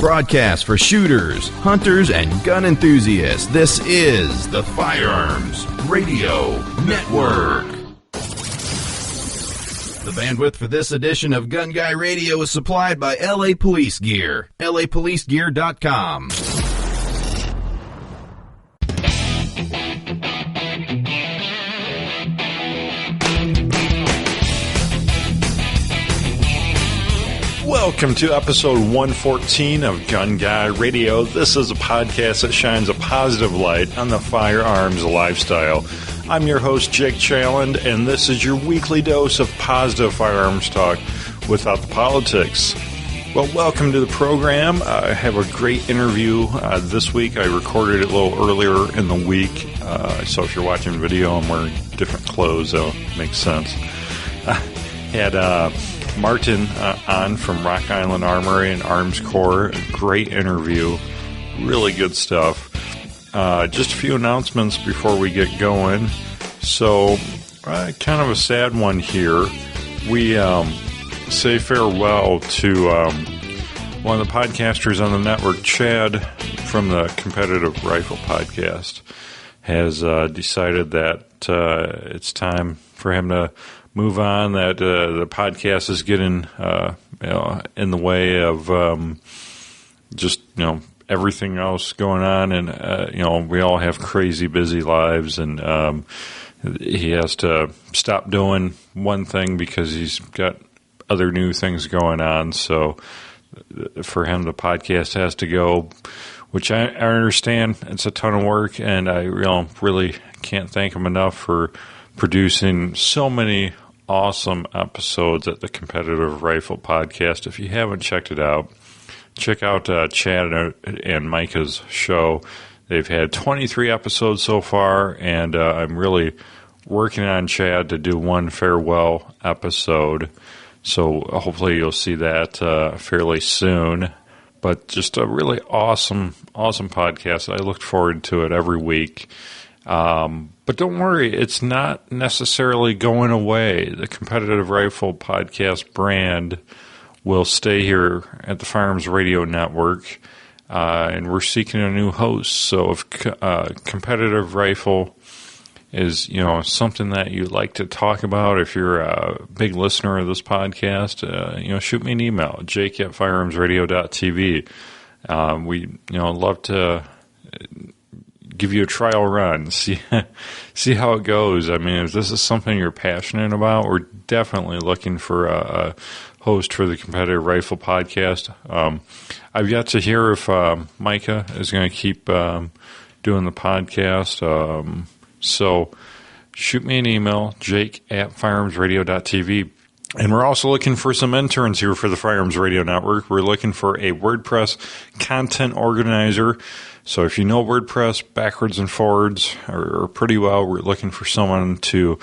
broadcast for shooters, hunters, and gun enthusiasts. This is the Firearms Radio Network. The bandwidth for this edition of Gun Guy Radio is supplied by LA Police Gear, lapolicegear.com. Welcome to episode 114 of Gun Guy Radio. This is a podcast that shines a positive light on the firearms lifestyle. I'm your host, Jake Chaland, and this is your weekly dose of positive firearms talk without the politics. Well, welcome to the program. I have a great interview this week. I recorded it a little earlier in the week, so if you're watching video, I'm wearing different clothes, so it makes sense. Had Martin on from Rock Island Armory and Armscor. Great interview. Really good stuff. Just a few announcements before we get going. So, kind of a sad one here. We say farewell to one of the podcasters on the network, Chad, from the Competitive Rifle Podcast, has decided that it's time for him to move on, that the podcast is getting in the way of just, everything else going on. And, we all have crazy busy lives, and he has to stop doing one thing because he's got other new things going on. So for him, the podcast has to go, which I understand. It's a ton of work, and I really can't thank him enough for producing so many awesome episodes at the Competitive Rifle Podcast. If you haven't checked it out, check out Chad and Micah's show. They've had 23 episodes so far, and I'm really working on Chad to do one farewell episode. So hopefully you'll see that fairly soon. But just a really awesome podcast. I look forward to it every week. But don't worry, it's not necessarily going away. The Competitive Rifle Podcast brand will stay here at the Firearms Radio Network, and we're seeking a new host. So if competitive rifle is, something that you like to talk about, if you're a big listener of this podcast, shoot me an email, jake@firearmsradio.tv. We, love to give you a trial run, see how it goes. I mean, if this is something you're passionate about, we're definitely looking for a host for the Competitive Rifle Podcast. I've yet to hear if Micah is going to keep doing the podcast. So shoot me an email, jake@firearmsradio.tv. And we're also looking for some interns here for the Firearms Radio Network. We're looking for a WordPress content organizer. So if you know WordPress backwards and forwards or pretty well, we're looking for someone to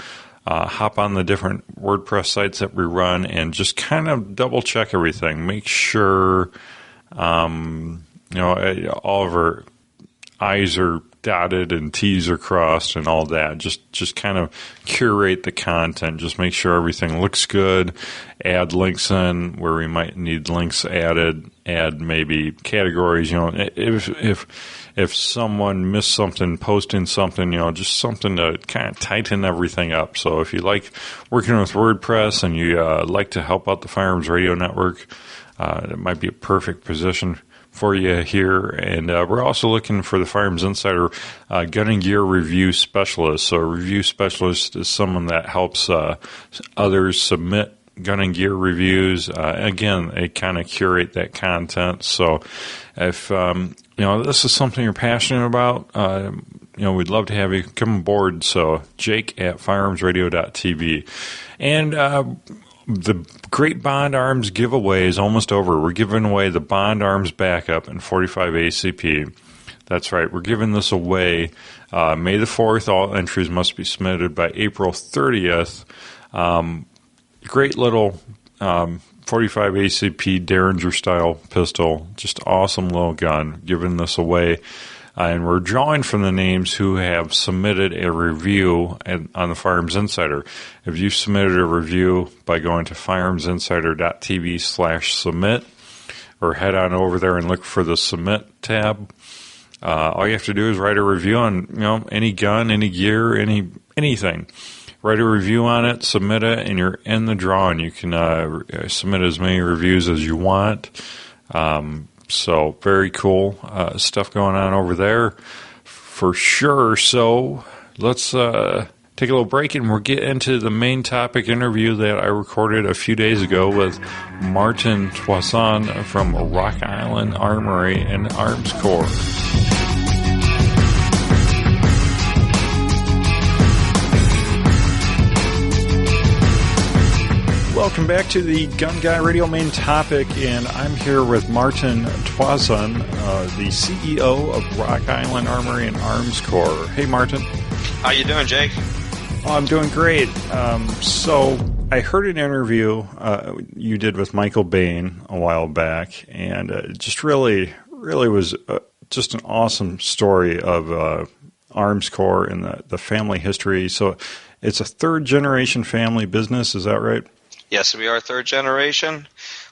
hop on the different WordPress sites that we run and just kind of double check everything. Make sure, all of our I's are dotted and T's are crossed and all that. Just kind of curate the content. Just make sure everything looks good. Add links in where we might need links added. Add maybe categories. If someone missed something, posting something, just something to kind of tighten everything up. So if you like working with WordPress and you like to help out the Firearms Radio Network, it might be a perfect position for you here. And we're also looking for the Firearms Insider Gun and Gear Review Specialist. So a review specialist is someone that helps others submit gun and gear reviews. Again, they kind of curate that content. So if this is something you're passionate about, we'd love to have you come aboard. So jake@firearmsradio.tv. And the Great Bond Arms giveaway is almost over. We're giving away the Bond Arms Backup and 45 ACP. That's right. We're giving this away May the 4th. All entries must be submitted by April 30th. Great little 45 ACP Derringer-style pistol. Just awesome little gun. Giving this away. And we're drawing from the names who have submitted a review on the Firearms Insider. If you've submitted a review by going to firearmsinsider.tv/submit, or head on over there and look for the Submit tab. All you have to do is write a review on any gun, any gear, anything. Write a review on it, submit it, and you're in the draw. And you can submit as many reviews as you want. So very cool stuff going on over there for sure. So let's take a little break, and we'll get into the main topic interview that I recorded a few days ago with Martin Tuason from Rock Island Armory and Armscor. Welcome back to the Gun Guy Radio main topic, and I'm here with Martin Tuason, the CEO of Rock Island Armory and Armscor. Hey, Martin. How you doing, Jake? Oh, I'm doing great. So I heard an interview you did with Michael Bain a while back, and it just really was just an awesome story of Armscor and the family history. So it's a third-generation family business, is that right? Yes, we are third generation,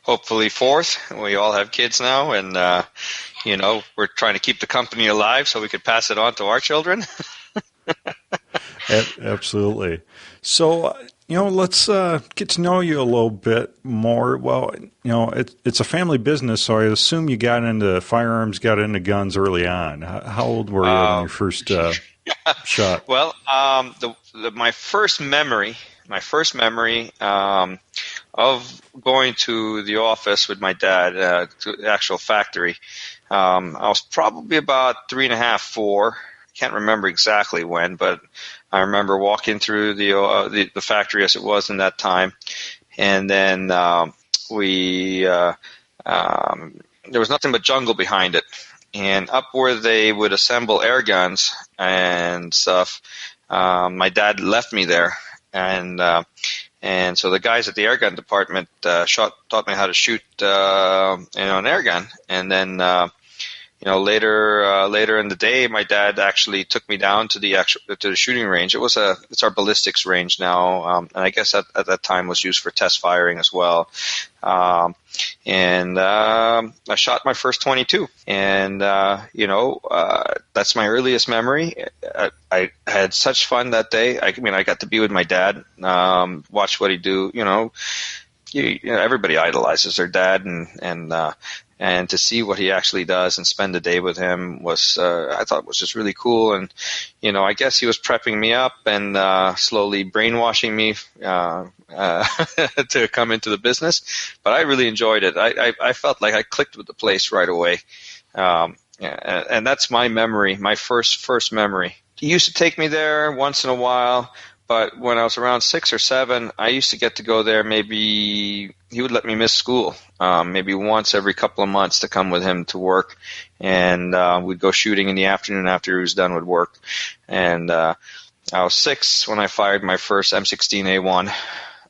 hopefully fourth. We all have kids now, and, we're trying to keep the company alive so we could pass it on to our children. Absolutely. So, let's get to know you a little bit more. Well, it's a family business, so I assume you got into firearms, got into guns early on. How old were you when you first shot? Well, my first memory of going to the office with my dad, to the actual factory, I was probably about 3.5, 4. Can't remember exactly when, but I remember walking through the factory as it was in that time, and then there was nothing but jungle behind it, and up where they would assemble air guns and stuff, my dad left me there, and so the guys at the air gun department taught me how to shoot an air gun, and then later in the day, my dad actually took me down to the shooting range. It's our ballistics range now, and I guess at that time was used for test firing as well. And I shot my first .22, and that's my earliest memory. I had such fun that day. I got to be with my dad, watch what he do. Everybody idolizes their dad, and to see what he actually does and spend the day with him was, I thought was just really cool. And, I guess he was prepping me up and slowly brainwashing me to come into the business. But I really enjoyed it. I felt like I clicked with the place right away. And that's my memory, my first memory. He used to take me there once in a while. But when I was around 6 or 7, I used to get to go there. Maybe he would let me miss school, maybe once every couple of months to come with him to work. And we'd go shooting in the afternoon after he was done with work. And I was 6 when I fired my first M16A1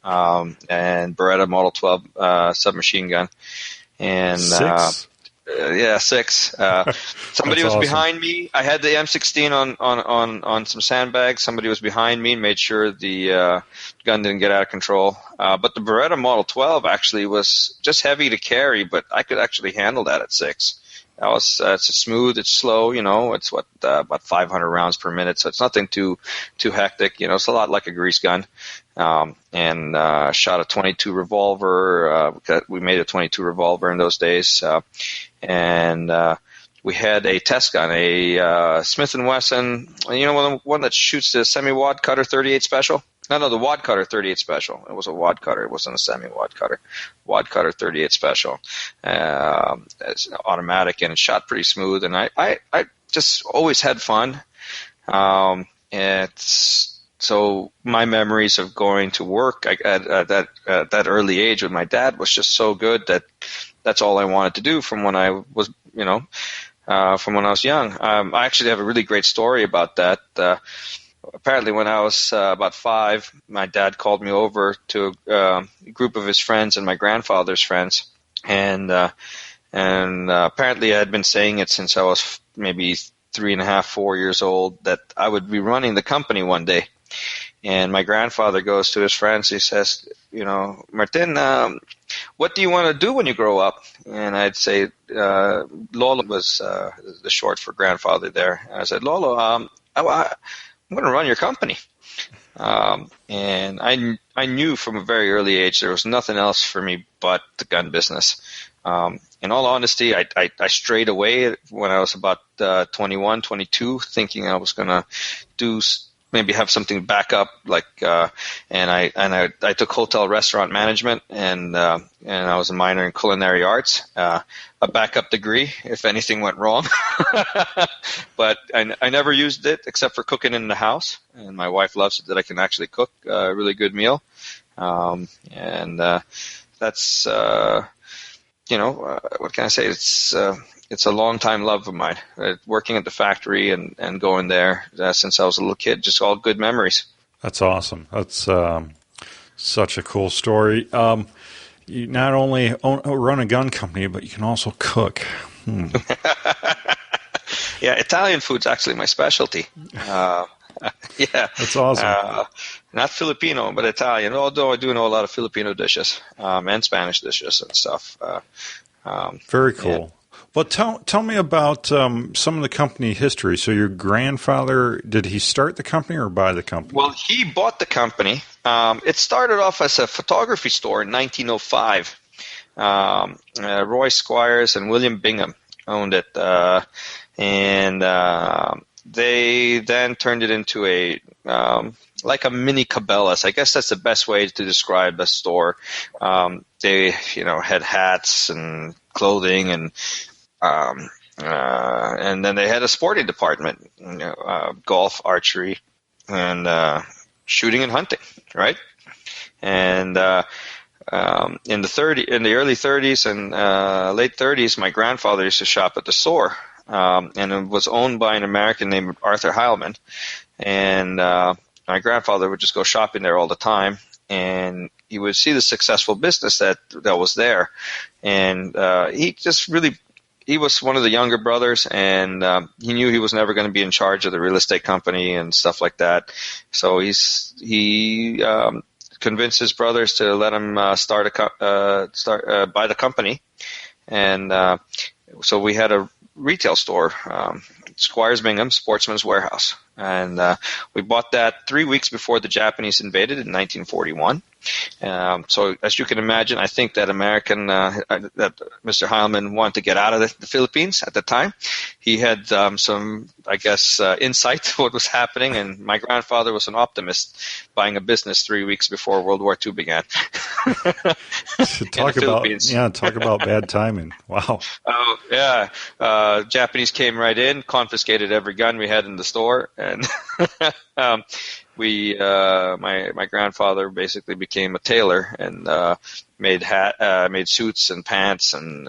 and Beretta Model 12 submachine gun. And 6? 6. Somebody was awesome. Behind me. I had the M16 on some sandbags. Somebody was behind me and made sure the gun didn't get out of control. But the Beretta Model 12 actually was just heavy to carry, but I could actually handle that at 6. It's smooth, it's slow, it's about 500 rounds per minute, so it's nothing too hectic, it's a lot like a grease gun. And shot a .22 revolver. We made a .22 revolver in those days. And we had a test gun, a Smith & Wesson, one that shoots the semi-wad cutter 38 special. No, the wad cutter 38 special. It was a wad cutter. It wasn't a semi-wad cutter. Wad cutter 38 special. It's automatic, and it shot pretty smooth. And I just always had fun. So my memories of going to work at that early age with my dad was just so good that that's all I wanted to do from when I was, from when I was young. I actually have a really great story about that. Apparently when I was about 5, my dad called me over to a group of his friends and my grandfather's friends. And apparently I had been saying it since I was maybe 3.5, 4 years old that I would be running the company one day. And my grandfather goes to his friends. He says, Martin, what do you want to do when you grow up? And I'd say, Lolo was the short for grandfather there. And I said, Lolo, I'm going to run your company. And I knew from a very early age there was nothing else for me but the gun business. In all honesty, I strayed away when I was about 21, 22, thinking I was going to maybe have something back up, and I took hotel restaurant management, and I was a minor in culinary arts, a backup degree if anything went wrong. But I never used it except for cooking in the house, and my wife loves it that I can actually cook a really good meal, and that's what can I say? It's a long-time love of mine, working at the factory and going there since I was a little kid. Just all good memories. That's awesome. That's such a cool story. You not only run a gun company, but you can also cook. Yeah, Italian food's actually my specialty. Yeah, that's awesome. Not Filipino, but Italian. Although I do know a lot of Filipino dishes and Spanish dishes and stuff. Very cool. Yeah. Well, tell me about some of the company history. So your grandfather, did he start the company or buy the company? Well, he bought the company. It started off as a photography store in 1905. Roy Squires and William Bingham owned it, and they then turned it into a like a mini Cabela's. I guess that's the best way to describe the store. They, had hats and clothing and then they had a sporting department, golf, archery, and shooting and hunting, right? And in the early 30s and late 30s, my grandfather used to shop at the store, and it was owned by an American named Arthur Heilman. And my grandfather would just go shopping there all the time, and he would see the successful business that was there, and he was one of the younger brothers, and he knew he was never going to be in charge of the real estate company and stuff like that. So he convinced his brothers to let him buy the company, and so we had a retail store, Squires Bingham Sportsman's Warehouse, and we bought that 3 weeks before the Japanese invaded in 1941. So as you can imagine, I think that that Mr. Heilman wanted to get out of the Philippines at the time. He had some, I guess, insight to what was happening, and my grandfather was an optimist, buying a business 3 weeks before World War II began. Talk about bad timing. Wow. Oh, yeah. Japanese came right in, confiscated every gun we had in the store, and my grandfather basically became a tailor and made suits and pants and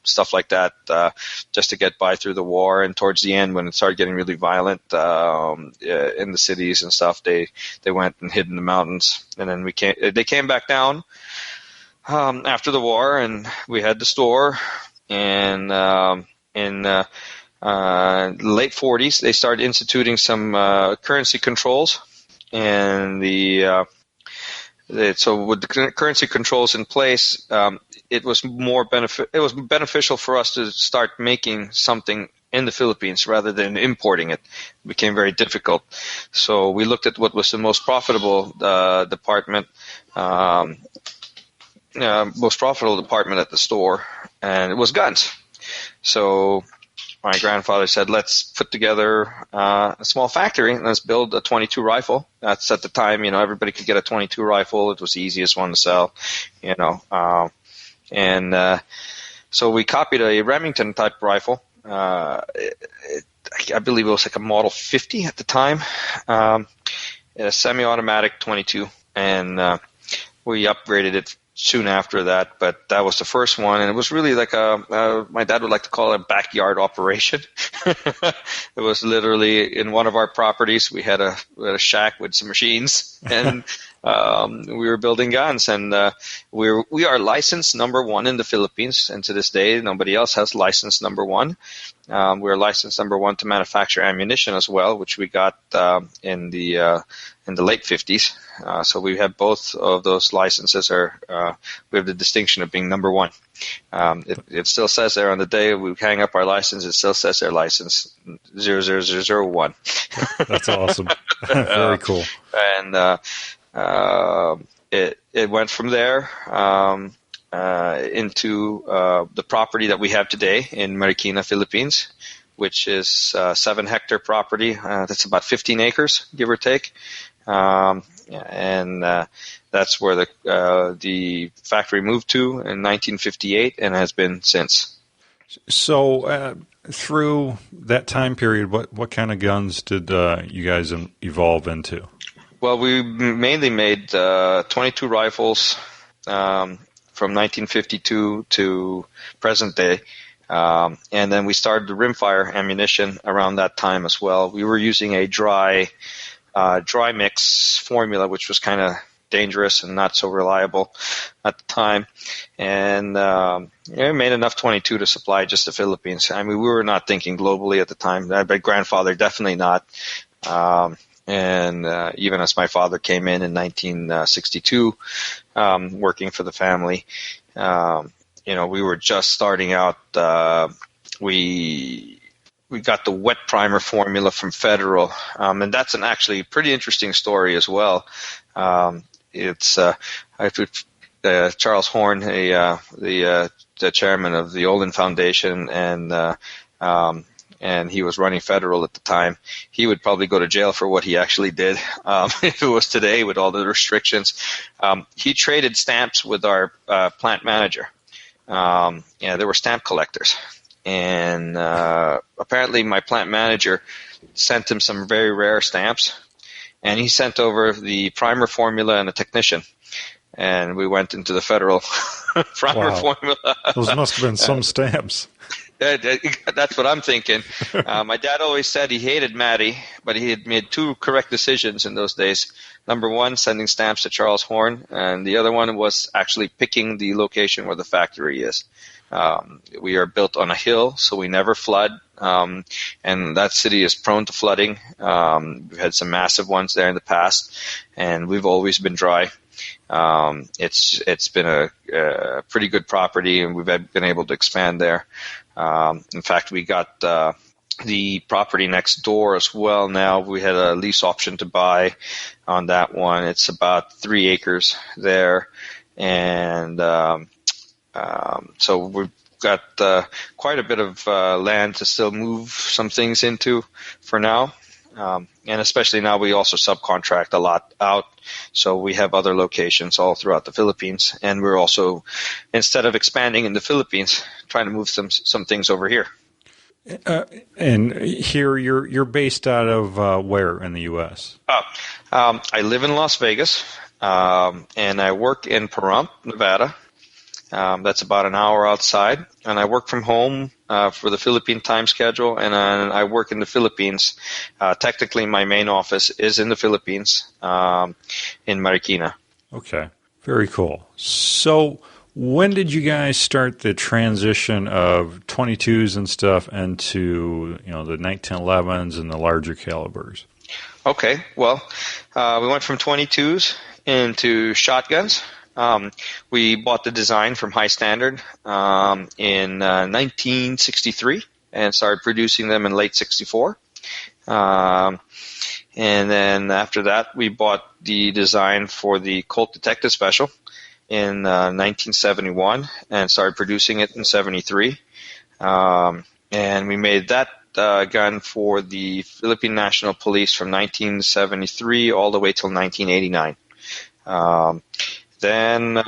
stuff like that just to get by through the war. And towards the end, when it started getting really violent in the cities and stuff, they went and hid in the mountains. And then they came back down after the war, and we had the store. And in late 40s, they started instituting some currency controls, and so with the currency controls in place, it was beneficial for us to start making something in the Philippines rather than importing it. It became very difficult. So we looked at what was the most profitable department at the store, and it was guns. So my grandfather said, let's put together a small factory and let's build a .22 rifle. That's at the time, everybody could get a .22 rifle. It was the easiest one to sell, so we copied a Remington type rifle. I believe it was like a Model 50 at the time, a semi-automatic .22, and we upgraded it soon after that, but that was the first one, and it was really like my dad would like to call it a backyard operation. It was literally in one of our properties. We had a shack with some machines, and we were building guns, and we are licensed number one in the Philippines, and to this day, nobody else has license number one. We're licensed number one to manufacture ammunition as well, which we got in the late 50s. So we have both of those licenses. We have the distinction of being number one. It still says there on the day we hang up our license, it still says their license 00001. That's awesome. Very cool. And it went from there into the property that we have today in Marikina, Philippines, which is 7-hectare property. That's about 15 acres, give or take. And that's where the factory moved to in 1958 and has been since. So through that time period, what kind of guns did you guys evolve into? Well, we mainly made 22 rifles from 1952 to present day. And then we started the rimfire ammunition around that time as well. We were using a dry mix formula, which was kind of dangerous and not so reliable at the time. And we made enough 22 to supply just the Philippines. I mean, we were not thinking globally at the time. My grandfather definitely not. And even as my father came in 1962, working for the family, we were just starting out. We got the wet primer formula from Federal, and that's an actually pretty interesting story as well. It's Charles Horn, the chairman of the Olin Foundation, and he was running Federal at the time. He would probably go to jail for what he actually did if it was today with all the restrictions. He traded stamps with our plant manager. They were stamp collectors. And apparently my plant manager sent him some very rare stamps, and he sent over the primer formula and a technician. And we went into the Federal primer formula. Those must have been some stamps. That's what I'm thinking. My dad always said he hated Matty, but he had made two correct decisions in those days. Number one, sending stamps to Charles Horn, and the other one was actually picking the location where the factory is. We are built on a hill, so we never flood, and that city is prone to flooding. We've had some massive ones there in the past, and we've always been dry. It's been a pretty good property, and we've been able to expand there. In fact, we got the property next door as well now. We had a lease option to buy on that one. It's about 3 acres there, and so we've got quite a bit of land to still move some things into for now. And especially now we also subcontract a lot out, so we have other locations all throughout the Philippines. And we're also, instead of expanding in the Philippines, trying to move some things over here. And here you're based out of where in the U.S.? I live in Las Vegas, and I work in Pahrump, Nevada. That's about an hour outside, and I work from home for the Philippine time schedule, and I work in the Philippines. Technically, my main office is in the Philippines, in Marikina. Okay, very cool. So when did you guys start the transition of 22s and stuff into the 1911s and the larger calibers? Okay, well, we went from 22s into shotguns. We bought the design from High Standard in 1963 and started producing them in late 64. And then after that, we bought the design for the Colt Detective Special in 1971 and started producing it in 73. And we made that gun for the Philippine National Police from 1973 all the way till 1989. Then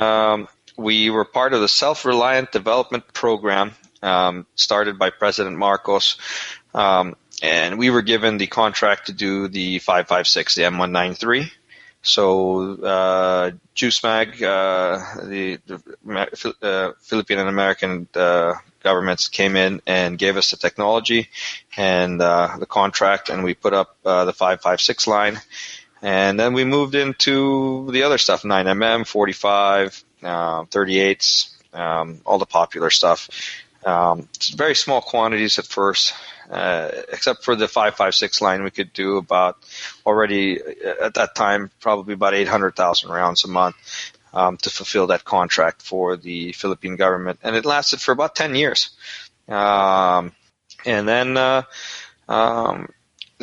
we were part of the Self-Reliant Development Program started by President Marcos, and we were given the contract to do the 5.56, the M193. So JUSMAG, the Philippine and American governments came in and gave us the technology and the contract, and we put up the 5.56 line. And then we moved into the other stuff, 9mm, 45, 38s, all the popular stuff. Very small quantities at first, except for the 5.56 line. We could do about already at that time probably about 800,000 rounds a month to fulfill that contract for the Philippine government, and it lasted for about 10 years. And then the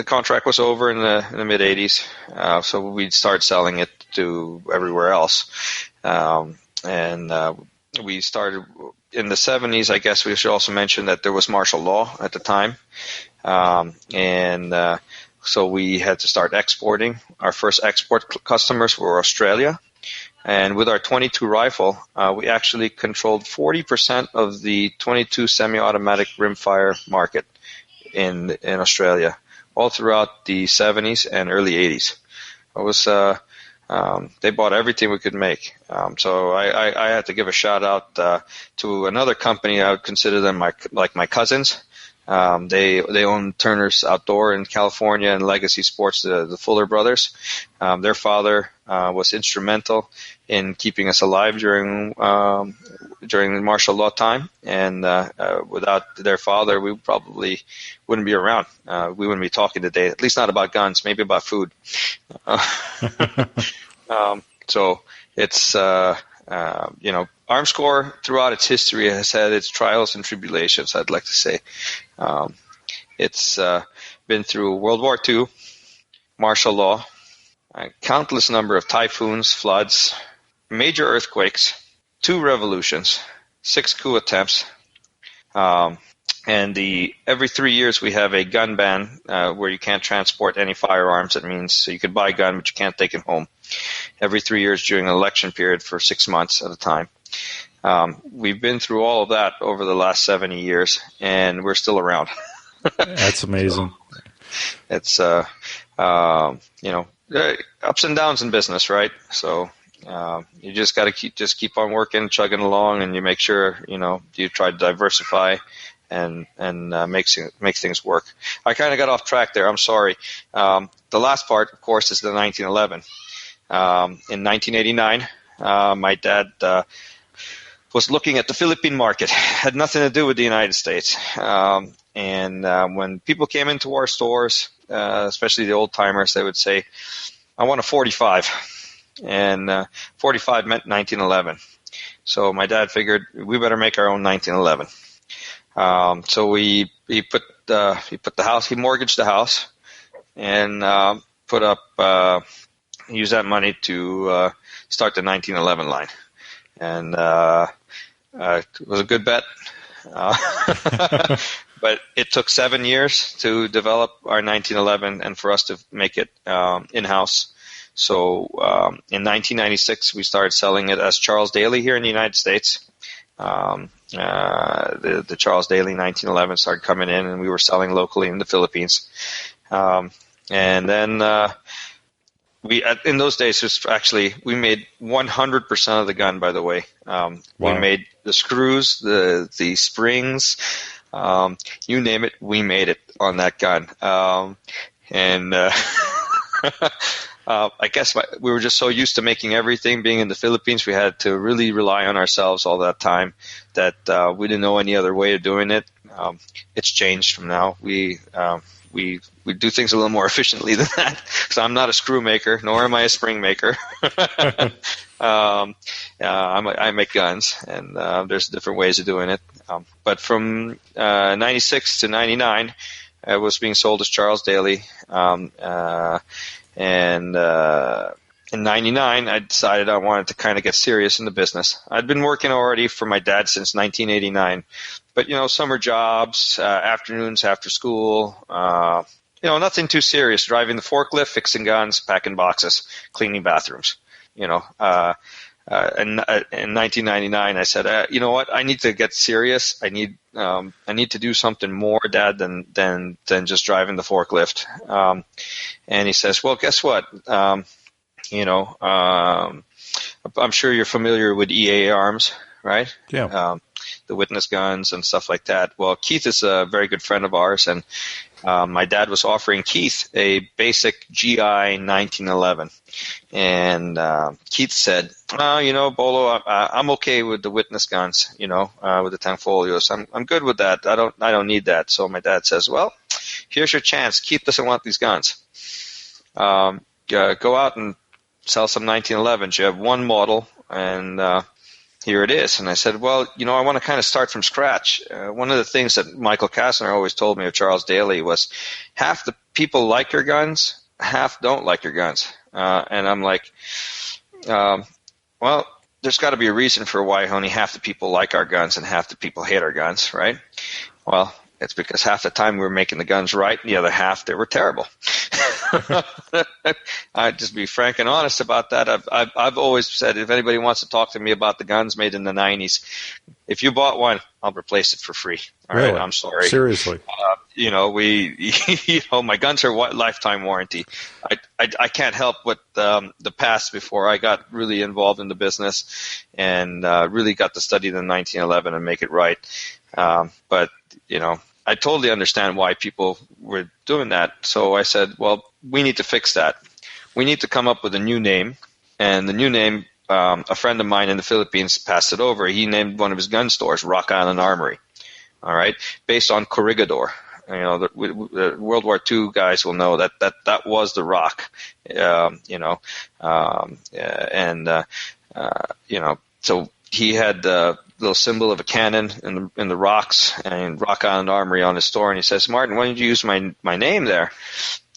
contract was over in the mid 80s, so we'd start selling it to everywhere else, and we started. In the 70s, I guess we should also mention that there was martial law at the time. So we had to start exporting. Our first export customers were Australia. And with our 22 rifle, we actually controlled 40% of the 22 semi-automatic rimfire market in Australia, all throughout the 70s and early 80s. It was they bought everything we could make. So I had to give a shout out to another company. I would consider them like my cousins. They own Turner's Outdoor in California and Legacy Sports, the Fuller brothers. Their father was instrumental in keeping us alive during the martial law time, and without their father, we probably wouldn't be around. We wouldn't be talking today, at least not about guns, maybe about food. So it's Armscor throughout its history has had its trials and tribulations, I'd like to say. It's been through World War II, martial law, a countless number of typhoons, floods, major earthquakes, 2 revolutions, 6 coup attempts, and every 3 years we have a gun ban where you can't transport any firearms. It means so you could buy a gun, but you can't take it home. Every 3 years during an election period for 6 months at a time. We've been through all of that over the last 70 years, and we're still around. That's amazing. So it's ups and downs in business, right? So you just got to keep on working, chugging along, and you make sure you try to diversify and make things work. I kind of got off track there. I'm sorry. The last part, of course, is the 1911. In 1989, my dad was looking at the Philippine market. Had nothing to do with the United States. And when people came into our stores, especially the old timers, they would say, "I want a 45." And 45 meant 1911. So my dad figured we better make our own 1911. So he put the house, he mortgaged the house, and put up, used that money to start the 1911 line. And it was a good bet. But it took 7 years to develop our 1911 and for us to make it in-house. So in 1996, we started selling it as Charles Daly here in the United States. The Charles Daly 1911 started coming in, and we were selling locally in the Philippines. And then in those days, we made 100% of the gun, by the way. Wow. We made the screws, the springs, you name it, we made it on that gun. I guess we were just so used to making everything being in the Philippines, we had to really rely on ourselves all that time that we didn't know any other way of doing it. It's changed from now. We do things a little more efficiently than that, because I'm not a screw maker, nor am I a spring maker. I make guns, and there's different ways of doing it. But from 96 to 99, it was being sold as Charles Daly. And in 99, I decided I wanted to kind of get serious in the business. I'd been working already for my dad since 1989. But, summer jobs, afternoons after school, nothing too serious. Driving the forklift, fixing guns, packing boxes, cleaning bathrooms. In 1999, I said, you know what? I need to get serious. I need to do something more, Dad, than just driving the forklift. And he says, well, guess what? I'm sure you're familiar with EA Arms, right? Yeah. the witness guns and stuff like that. Well, Keith is a very good friend of ours, and my dad was offering Keith a basic GI 1911. And Keith said, Bolo, I'm okay with the witness guns, with the Tanfolios. I'm good with that. I don't need that. So my dad says, well, here's your chance. Keith doesn't want these guns. Go out and sell some 1911s. You have one model, and here it is. And I said, well, I want to kind of start from scratch. One of the things that Michael Kastner always told me of Charles Daly was half the people like your guns, half don't like your guns. And I'm like, well, there's got to be a reason for why only half the people like our guns and half the people hate our guns, right? Well, it's because half the time we were making the guns right, and the other half, they were terrible. I'd just be frank and honest about that. I've always said, if anybody wants to talk to me about the guns made in the 90s, if you bought one, I'll replace it for free. All really? Right? I'm sorry. Seriously? My guns are lifetime warranty. I can't help what the past before I got really involved in the business and really got to study the 1911 and make it right. But I totally understand why people were doing that. So I said, well, we need to fix that. We need to come up with a new name. And the new name, a friend of mine in the Philippines passed it over. He named one of his gun stores Rock Island Armory, all right, based on Corregidor. The World War II guys will know that was the rock, so he had the little symbol of a cannon in the rocks and Rock Island Armory on his store, and he says, Martin, why don't you use my name there?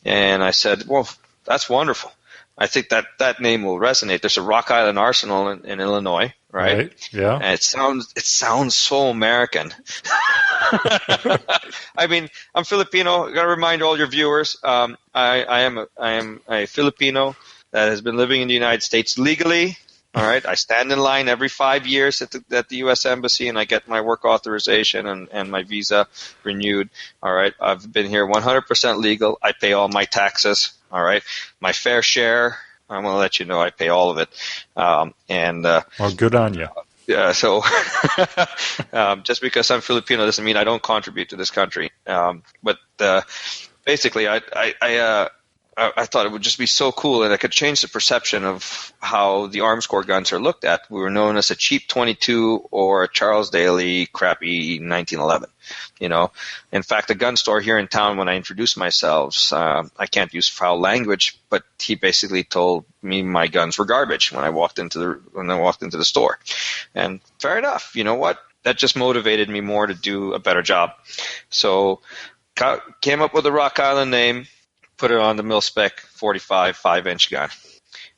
And I said, well, that's wonderful. I think that name will resonate. There's a Rock Island Arsenal in Illinois, right? Yeah. And it sounds so American. I mean, I'm Filipino. I got to remind all your viewers, I am a Filipino that has been living in the United States legally. All right, I stand in line every 5 years at the U.S. Embassy, and I get my work authorization and my visa renewed. All right, I've been here 100% legal. I pay all my taxes. All right, my fair share, I'm going to let you know I pay all of it. Well, good on you. So just because I'm Filipino doesn't mean I don't contribute to this country. But basically, I thought it would just be so cool, and it could change the perception of how the Armscor guns are looked at. We were known as a cheap 22 or a Charles Daly crappy 1911. In fact, the gun store here in town, when I introduced myself, I can't use foul language, but he basically told me my guns were garbage when I walked into the store. And fair enough. You know what? That just motivated me more to do a better job. So came up with the Rock Island name. Put it on the mil-spec 45 5-inch gun.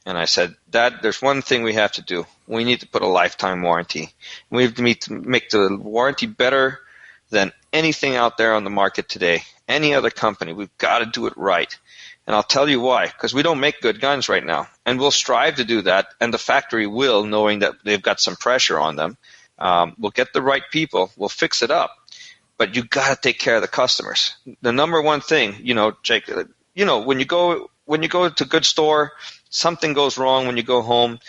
And I said, Dad, there's one thing we have to do. We need to put a lifetime warranty. We have to make the warranty better than anything out there on the market today. Any other company. We've got to do it right. And I'll tell you why. Because we don't make good guns right now. And we'll strive to do that. And the factory will, knowing that they've got some pressure on them. We'll get the right people. We'll fix it up. But you got to take care of the customers. The number one thing, Jake, when you go to a good store, something goes wrong when you go home,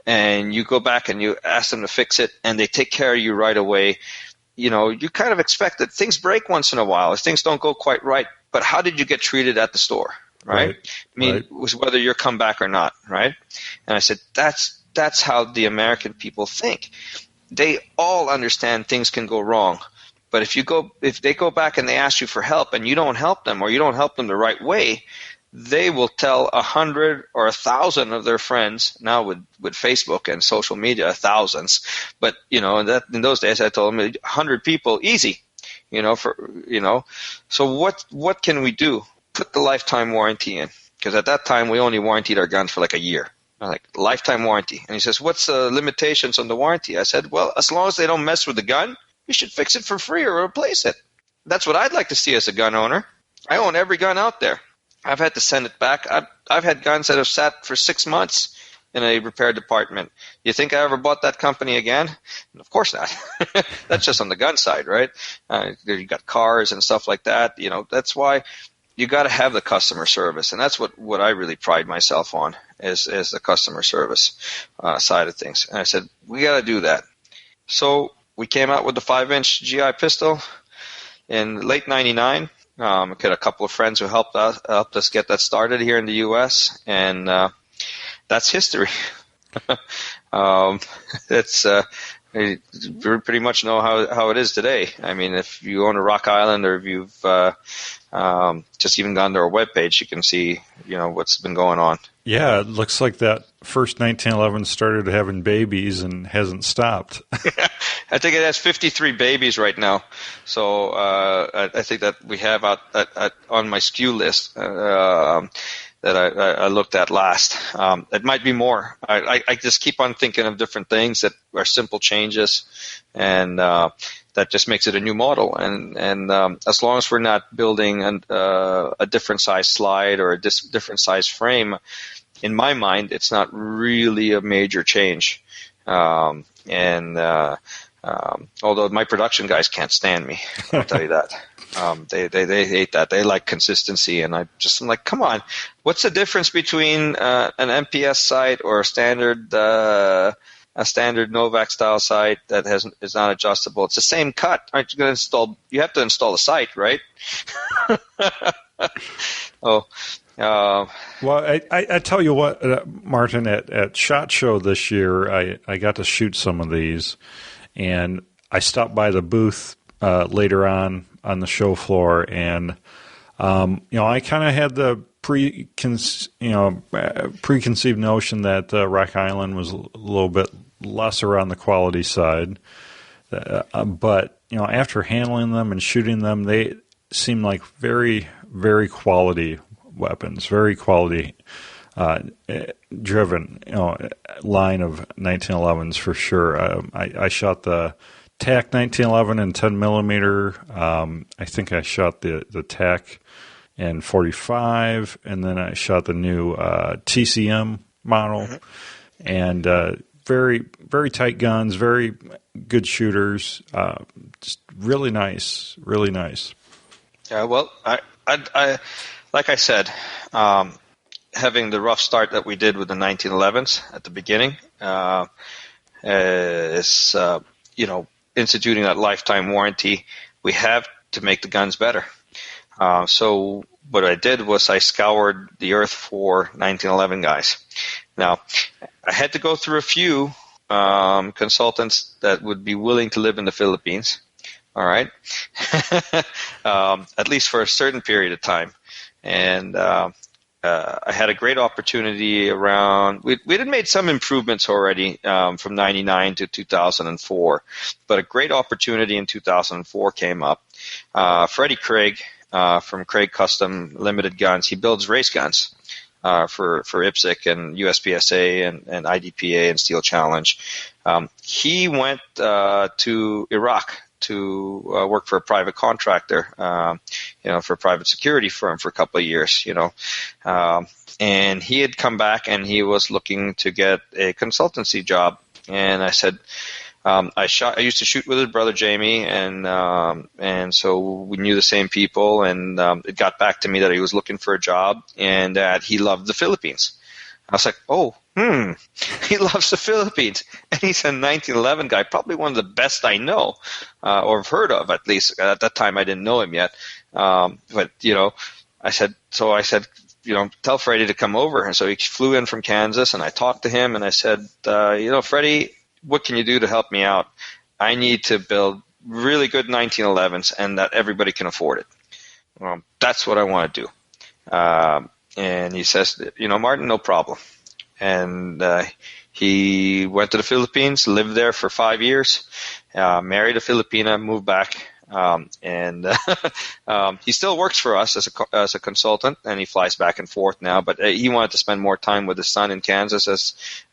and you go back and you ask them to fix it, and they take care of you right away. You kind of expect that things break once in a while, if things don't go quite right. But how did you get treated at the store, right? It was whether you're come back or not, right? And I said, that's how the American people think. They all understand things can go wrong. But if they go back and they ask you for help and you don't help them, or you don't help them the right way, they will tell 100 or 1,000 of their friends. Now with Facebook and social media, thousands. But in those days, I told them 100 people, easy. So what can we do? Put the lifetime warranty in, because at that time we only warrantied our guns for like a year. I'm like, lifetime warranty. And he says, what's the limitations on the warranty? I said, well, as long as they don't mess with the gun, you should fix it for free or replace it. That's what I'd like to see as a gun owner. I own every gun out there. I've had to send it back. I've had guns that have sat for 6 months in a repair department. You think I ever bought that company again? Of course not. That's just on the gun side, right? You got cars and stuff like that. That's why you got to have the customer service, and that's what I really pride myself on is the customer service side of things. And I said, we got to do that. So we came out with the 5-inch GI pistol in late '99. We had a couple of friends who helped us get that started here in the U.S., and that's history. It's we pretty much know how it is today. I mean, if you own a Rock Island, or if you've just even gone to our webpage, you can see what's been going on. Yeah, it looks like that first 1911 started having babies and hasn't stopped. I think it has 53 babies right now. So I think that we have on my SKU list that I looked at last. It might be more. I just keep on thinking of different things that are simple changes, and that just makes it a new model. And as long as we're not building a different size slide or a different size frame, in my mind, it's not really a major change. Although my production guys can't stand me, I'll tell you that. They hate that. They like consistency, and I'm like, come on, what's the difference between an MPS sight or a standard Novak style sight that is not adjustable? It's the same cut. Aren't you going to install? You have to install the sight, right? Well, I tell you what, Martin, at SHOT Show this year, I got to shoot some of these, and I stopped by the booth later on the show floor, and I kind of had the preconceived notion that Rock Island was a little bit lesser on the quality side, but after handling them and shooting them, they seem like very, very quality weapons, very quality driven line of 1911s for sure. I shot the TAC 1911 in 10 millimeter. I think I shot the TAC in 45, and then I shot the new TCM model, and very, very tight guns, very good shooters, just really nice, really nice. Yeah, well, I like I said, having the rough start that we did with the 1911s at the beginning is instituting that lifetime warranty. We have to make the guns better. So what I did was I scoured the earth for 1911 guys. Now, I had to go through a few consultants that would be willing to live in the Philippines. All right, at least for a certain period of time. And I had a great opportunity around. We had made some improvements already from '99 to 2004, but a great opportunity in 2004 came up. Freddie Craig from Craig Custom Limited Guns. He builds race guns for IPSC and USPSA and IDPA and Steel Challenge. He went to Iraq to work for a private contractor, for a private security firm for a couple of years, and he had come back and he was looking to get a consultancy job. And I said, I used to shoot with his brother Jamie, and so we knew the same people. And it got back to me that he was looking for a job and that he loved the Philippines. I was like, he loves the Philippines. And he's a 1911 guy, probably one of the best I know, or have heard of, at least. At that time, I didn't know him yet. But I said, tell Freddie to come over. And so he flew in from Kansas, and I talked to him, and I said, Freddie, what can you do to help me out? I need to build really good 1911s and that everybody can afford it. That's what I want to do. And he says, Martin, no problem. And he went to the Philippines, lived there for 5 years, married a Filipina, moved back, and he still works for us as a consultant, and he flies back and forth now. But he wanted to spend more time with his son in Kansas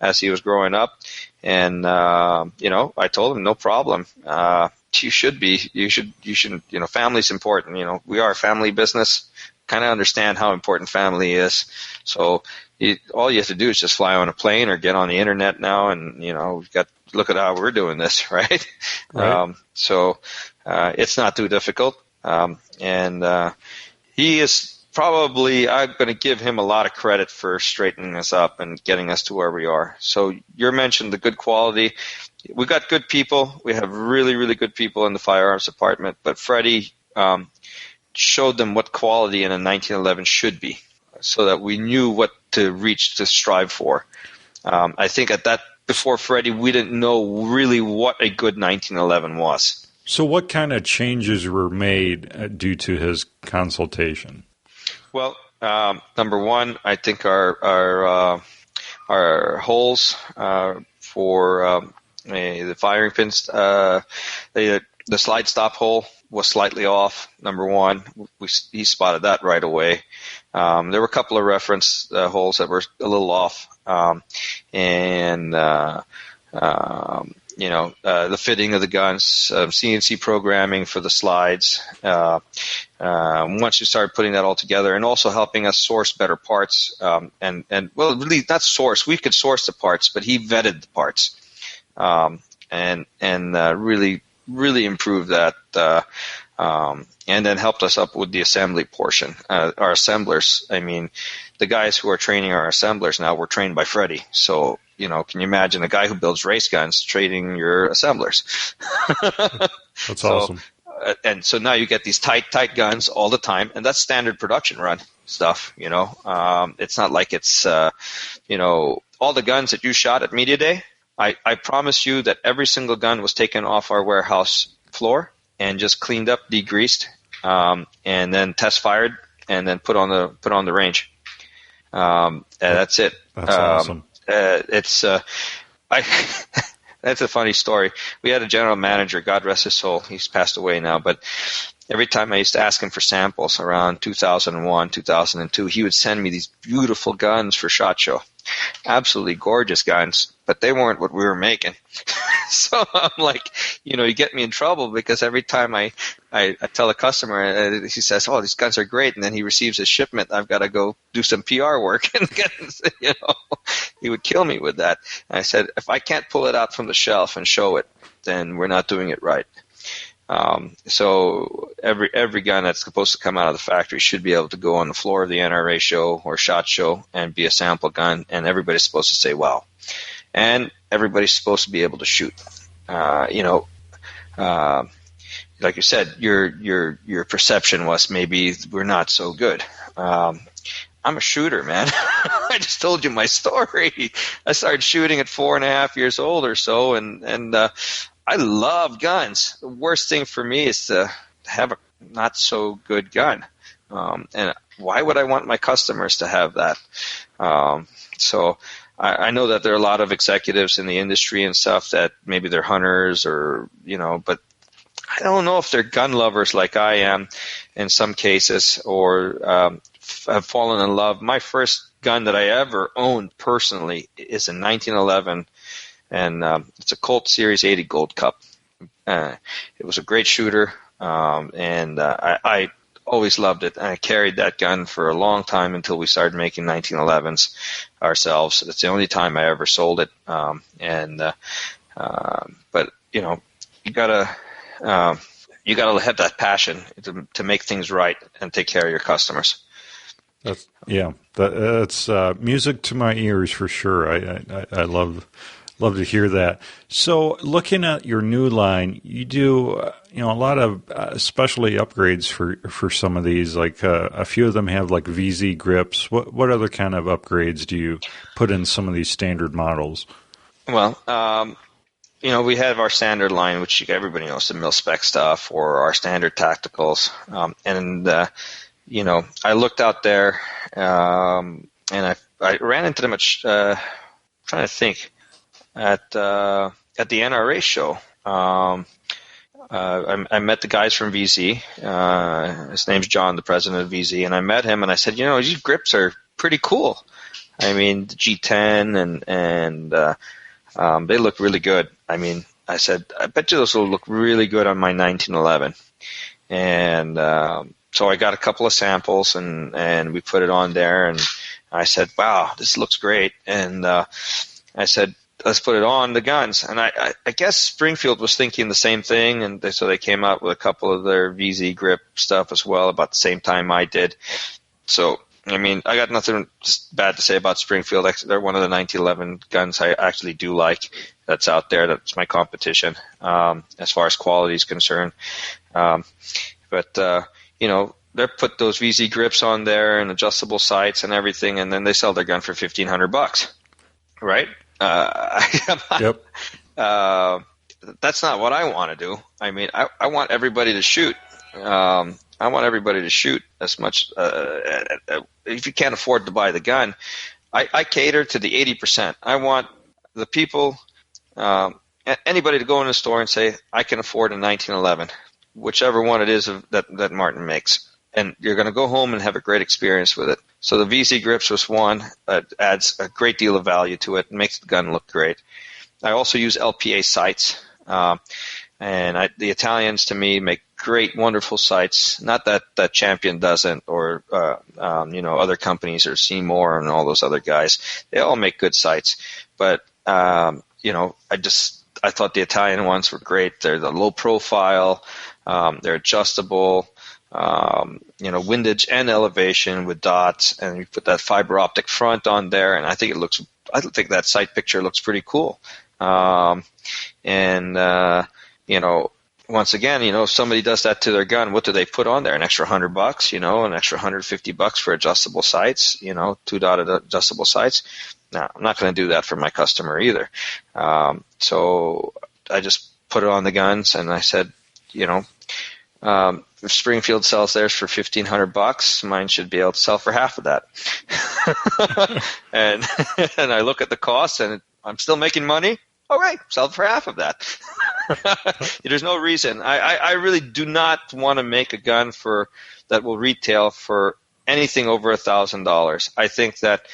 as he was growing up. And I told him, no problem. You should. Family's important. We are a family business. Kind of understand how important family is. So all you have to do is just fly on a plane or get on the internet now, and look at how we're doing this, right? So it's not too difficult. And he is probably, I'm going to give him a lot of credit for straightening us up and getting us to where we are. So you mentioned the good quality. we got good people. We have really, really good people in the firearms department. But Freddie showed them what quality in a 1911 should be, so that we knew what to reach to strive for. I think before Freddie, we didn't know really what a good 1911 was. So what kind of changes were made due to his consultation? Well, number one, I think our holes for the firing pins, the slide stop hole was slightly off. Number one, he spotted that right away. There were a couple of reference holes that were a little off, the fitting of the guns, CNC programming for the slides. Once you start putting that all together, and also helping us source better parts, really not source. We could source the parts, but he vetted the parts, and really, really improved that. And then helped us up with the assembly portion. Our assemblers, I mean, the guys who are training our assemblers now were trained by Freddie. So, can you imagine a guy who builds race guns training your assemblers? That's awesome. And so now you get these tight guns all the time, and that's standard production run stuff, It's not like it's, all the guns that you shot at Media Day, I promise you that every single gun was taken off our warehouse floor and just cleaned up, degreased, and then test fired, and then put on the range. And that's it. That's awesome. That's a funny story. We had a general manager, God rest his soul. He's passed away now, but every time I used to ask him for samples around 2001, 2002, he would send me these beautiful guns for SHOT Show. Absolutely gorgeous guns, but they weren't what we were making. So I'm like, you get me in trouble, because every time I tell a customer, he says, "Oh, these guns are great," and then he receives his shipment, I've got to go do some PR work, and he would kill me with that. And I said, if I can't pull it out from the shelf and show it, then we're not doing it right. So every gun that's supposed to come out of the factory should be able to go on the floor of the NRA show or SHOT Show and be a sample gun, and everybody's supposed to say, wow. And everybody's supposed to be able to shoot. Like you said, your perception was maybe we're not so good. I'm a shooter, man. I just told you my story. I started shooting at 4.5 years old or so, and I love guns. The worst thing for me is to have a not so good gun. And why would I want my customers to have that? So I know that there are a lot of executives in the industry and stuff that maybe they're hunters or, but I don't know if they're gun lovers like I am in some cases, or have fallen in love. My first gun that I ever owned personally is a 1911, and it's a Colt Series 80 Gold Cup. It was a great shooter, and I always loved it. And I carried that gun for a long time until we started making 1911s ourselves. It's the only time I ever sold it. But you gotta have that passion to make things right and take care of your customers. That's music to my ears for sure. I love to hear that. So looking at your new line, you do a lot of specialty upgrades for some of these. Like a few of them have like VZ grips. What other kind of upgrades do you put in some of these standard models? Well, we have our standard line, which everybody knows, the mil-spec stuff, or our standard tacticals. I looked out there, and I ran into them at, trying to think, at the NRA show. I met the guys from VZ. His name's John, the president of VZ, and I met him, and I said, these grips are pretty cool. I mean, the G10 and they look really good. I mean, I said, I bet you those will look really good on my 1911. And so I got a couple of samples, and we put it on there, and I said, wow, this looks great. And I said, let's put it on the guns. And I guess Springfield was thinking the same thing, and so they came out with a couple of their VZ grip stuff as well about the same time I did. So I mean, I got nothing just bad to say about Springfield. They're one of the 1911 guns I actually do like that's out there. That's my competition as far as quality is concerned. But they put those VZ grips on there and adjustable sights and everything, and then they sell their gun for $1,500, right? Yep. That's not what I want to do. I mean, I want everybody to shoot. I want everybody to shoot as much. If you can't afford to buy the gun, I cater to the 80%. I want the people, anybody to go in the store and say, I can afford a 1911, whichever one it is that Martin makes. And you're going to go home and have a great experience with it. So the VZ grips was one that adds a great deal of value to it and makes the gun look great. I also use LPA sights, and the Italians to me make great, wonderful sights. Not that Champion doesn't, or other companies, or Seymour and all those other guys. They all make good sights, but I thought the Italian ones were great. They're the low profile, they're adjustable. Windage and elevation with dots, and you put that fiber optic front on there, and I think that sight picture looks pretty cool. Once again, if somebody does that to their gun, what do they put on there? An extra $100, an extra $150 for adjustable sights, 2-dot adjustable sights. No, I'm not going to do that for my customer either. So I just put it on the guns, and I said, if Springfield sells theirs for $1,500, mine should be able to sell for half of that. and I look at the cost, and I'm still making money. All right, sell for half of that. There's no reason. I really do not want to make a gun that will retail for anything over $1,000. I think that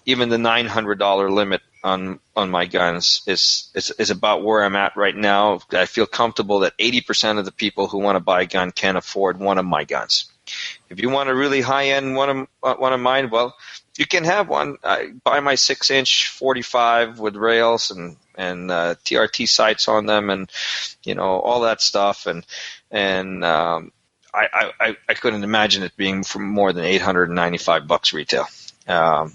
even the $900 limit on my guns is about where I'm at right now. I feel comfortable that 80% of the people who want to buy a gun can afford one of my guns. If you want a really high-end one of mine, well, you can have one. I buy my 6-inch 45 with rails and TRT sights on them, and all that stuff. And I couldn't imagine it being for more than $895 retail. And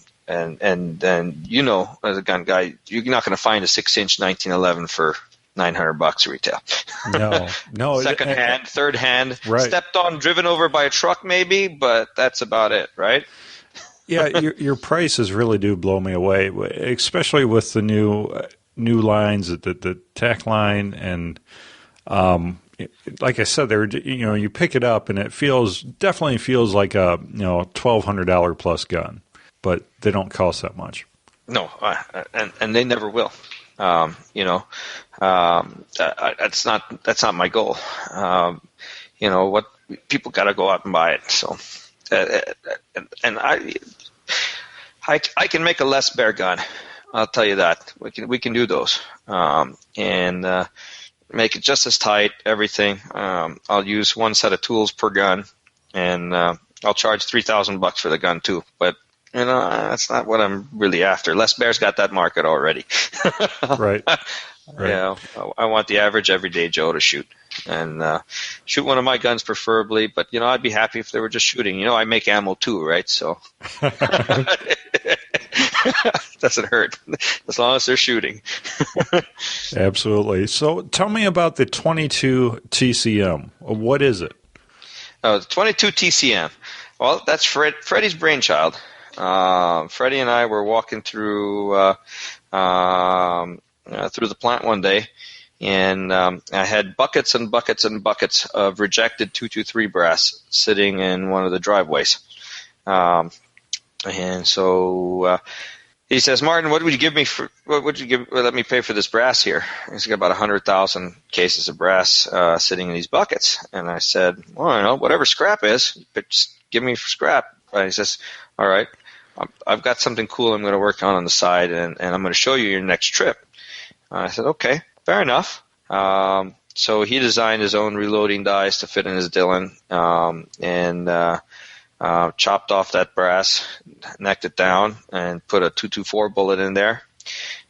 as a gun guy, you're not going to find a 6-inch 1911 for $900 retail. No. Second hand, third hand, right. Stepped on, driven over by a truck maybe, but that's about it, right? Yeah, your prices really do blow me away, especially with the new lines, the tech line, and like I said, you pick it up and it definitely feels like a $1,200 plus gun, but they don't cost that much. No, and they never will. That's not my goal. What people got to go out and buy it. So, and I can make a less bear gun. I'll tell you that. We can do those, and make it just as tight. Everything. I'll use one set of tools per gun, and I'll charge $3,000 for the gun too. But that's not what I'm really after. Les Bear's got that market already. Right. Yeah, I want the average everyday Joe to shoot, and shoot one of my guns preferably. But I'd be happy if they were just shooting. I make ammo too, right? So doesn't hurt as long as they're shooting. Absolutely. So tell me about the 22 TCM. What is it? The 22 TCM. Well, that's Freddie's brainchild. Freddie and I were walking through the plant one day, and I had buckets and buckets and buckets of rejected 223 brass sitting in one of the driveways. And so he says, "Martin, what would you give me let me pay for this brass here?" He's got about 100,000 cases of brass sitting in these buckets. And I said, "Well, whatever scrap is, but just give me for scrap." And he says, "All right, I've got something cool I'm going to work on the side, and I'm going to show you your next trip." I said, "Okay, fair enough." So he designed his own reloading dies to fit in his Dillon, and chopped off that brass, necked it down, and put a .224 bullet in there.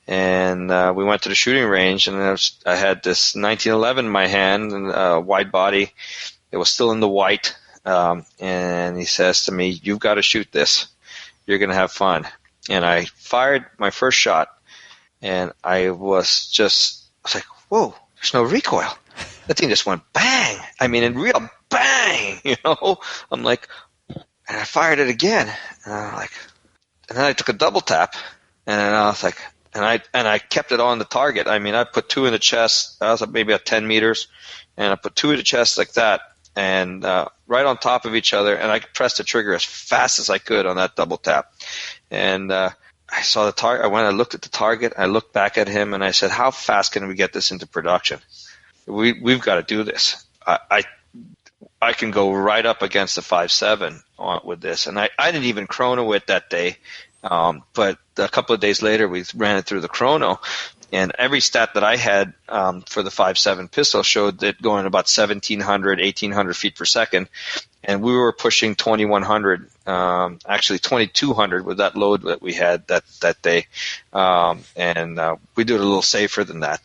And we went to the shooting range, and I had this 1911 in my hand, and wide body. It was still in the white. and he says to me, "You've got to shoot this. You're going to have fun." And I fired my first shot, and I was like, "Whoa, there's no recoil. That thing just went bang. I mean, in real bang, you know." I'm like, and I fired it again, and I'm like, and then I took a double tap, and then I was like, and I kept it on the target. I mean, I put 2 in the chest. I was maybe at 10 meters, and I put 2 in the chest like that, and right on top of each other, and I pressed the trigger as fast as I could on that double tap. And I saw the target. I looked at the target. I looked back at him, and I said, "How fast can we get this into production? We've got to do this. I can go right up against the 5.7 with this." And I didn't even chrono it that day, but a couple of days later we ran it through the chrono, and every stat that I had for the 5.7 pistol showed it going about 1,700, 1,800 feet per second, and we were pushing 2,100, actually 2,200 with that load that we had that day, and we do it a little safer than that.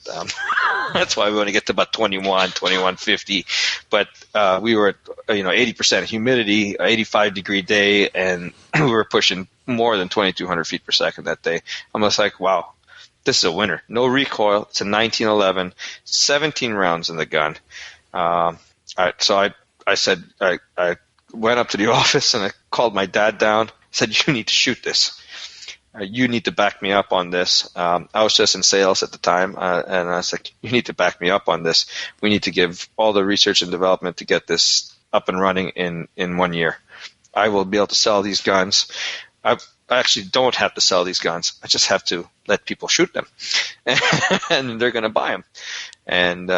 That's why we want to get to about 2150, but we were at 80% humidity, 85-degree day, and we were pushing more than 2,200 feet per second that day. I'm just like, wow. This is a winner. No recoil. It's a 1911, 17 rounds in the gun. So I said, I went up to the office and I called my dad down. I said, "You need to shoot this. You need to back me up on this." I was just in sales at the time, and I was like, "You need to back me up on this. We need to give all the research and development to get this up and running in 1 year. I will be able to sell these guns. I actually don't have to sell these guns. I just have to let people shoot them, and they're going to buy them." And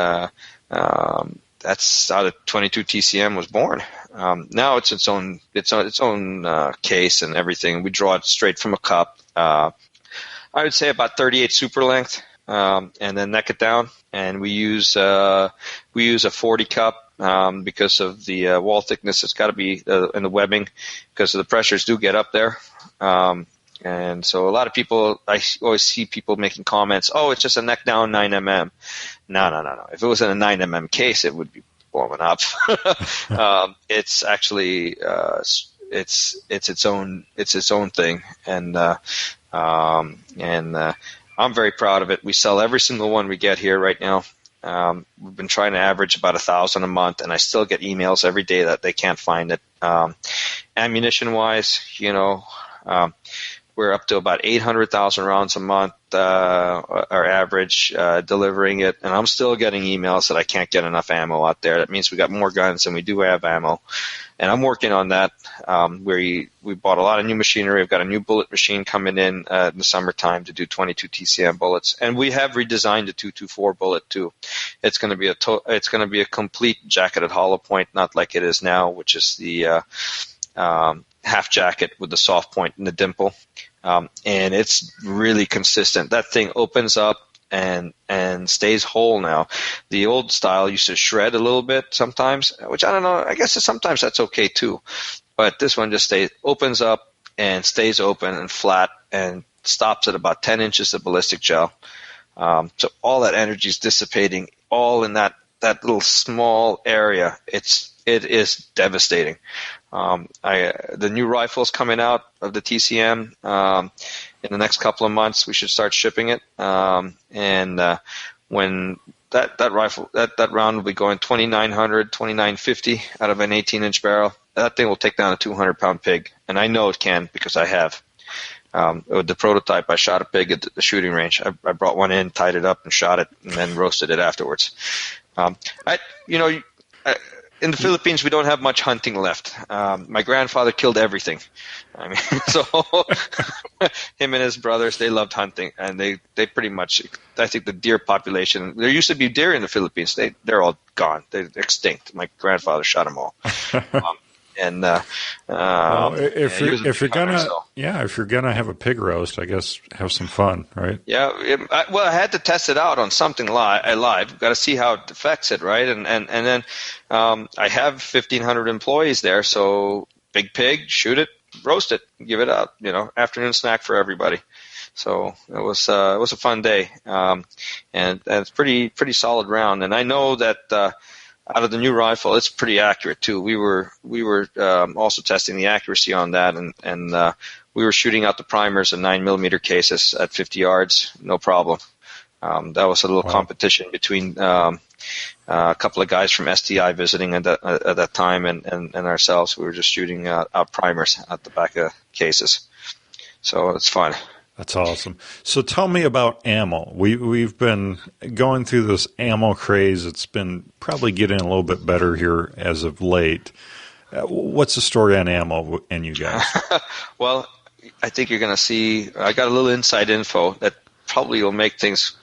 that's how the 22 TCM was born. Now it's its own case and everything. We draw it straight from a cup. I would say about 38 super length, and then neck it down. And we use a 40 cup. Because of the wall thickness, it's got to be in the webbing, because the pressures do get up there. And so a lot of people, I always see people making comments, "Oh, it's just a neck down 9mm. No. If it was in a 9mm case, it would be blowing up. It's actually it's its own thing, and I'm very proud of it. We sell every single one we get here right now. We've been trying to average about 1,000 a month, and I still get emails every day that they can't find it. Ammunition-wise, we're up to about 800,000 rounds a month, our average, delivering it, and I'm still getting emails that I can't get enough ammo out there. That means we got more guns than we do have ammo, and I'm working on that. We bought a lot of new machinery. We've got a new bullet machine coming in the summertime to do 22 TCM bullets, and we have redesigned the 224 bullet too. It's going to be a complete jacketed hollow point, not like it is now, which is the half jacket with the soft point and the dimple, and it's really consistent. That thing opens up and stays whole now. The old style used to shred a little bit sometimes, which I don't know. I guess sometimes that's okay too, but this one just opens up and stays open and flat and stops at about 10 inches of ballistic gel. So all that energy is dissipating all in that little small area. It is devastating. The new rifle's coming out of the TCM in the next couple of months. We should start shipping it, and when that rifle, that round will be going 2,900, 2,950 out of an 18-inch barrel. That thing will take down a 200-pound pig, and I know it can because I have. With the prototype, I shot a pig at the shooting range. I brought one in, tied it up, and shot it, and then roasted it afterwards. In the Philippines, we don't have much hunting left. My grandfather killed everything. I mean, so him and his brothers, they loved hunting, and they pretty much, I think the deer population, there used to be deer in the Philippines. They're all gone. They're extinct. My grandfather shot them all. If you're gonna have a pig roast, I guess have some fun, right? Yeah. I had to test it out on something live. Got to see how it affects it, right? And then I have 1,500 employees there, so big pig, shoot it, roast it, give it out. Afternoon snack for everybody. So it was a fun day, and it's pretty solid round. And I know that out of the new rifle, it's pretty accurate too. We were also testing the accuracy on that, and we were shooting out the primers in 9mm cases at 50 yards, no problem. That was a little competition between a couple of guys from STI visiting at that time and ourselves. We were just shooting out primers at the back of cases. So it's fun. That's awesome. So tell me about ammo. We've been going through this ammo craze. It's been probably getting a little bit better here as of late. What's the story on ammo and you guys? Well, I think you're going to see. I got a little inside info that probably will make things.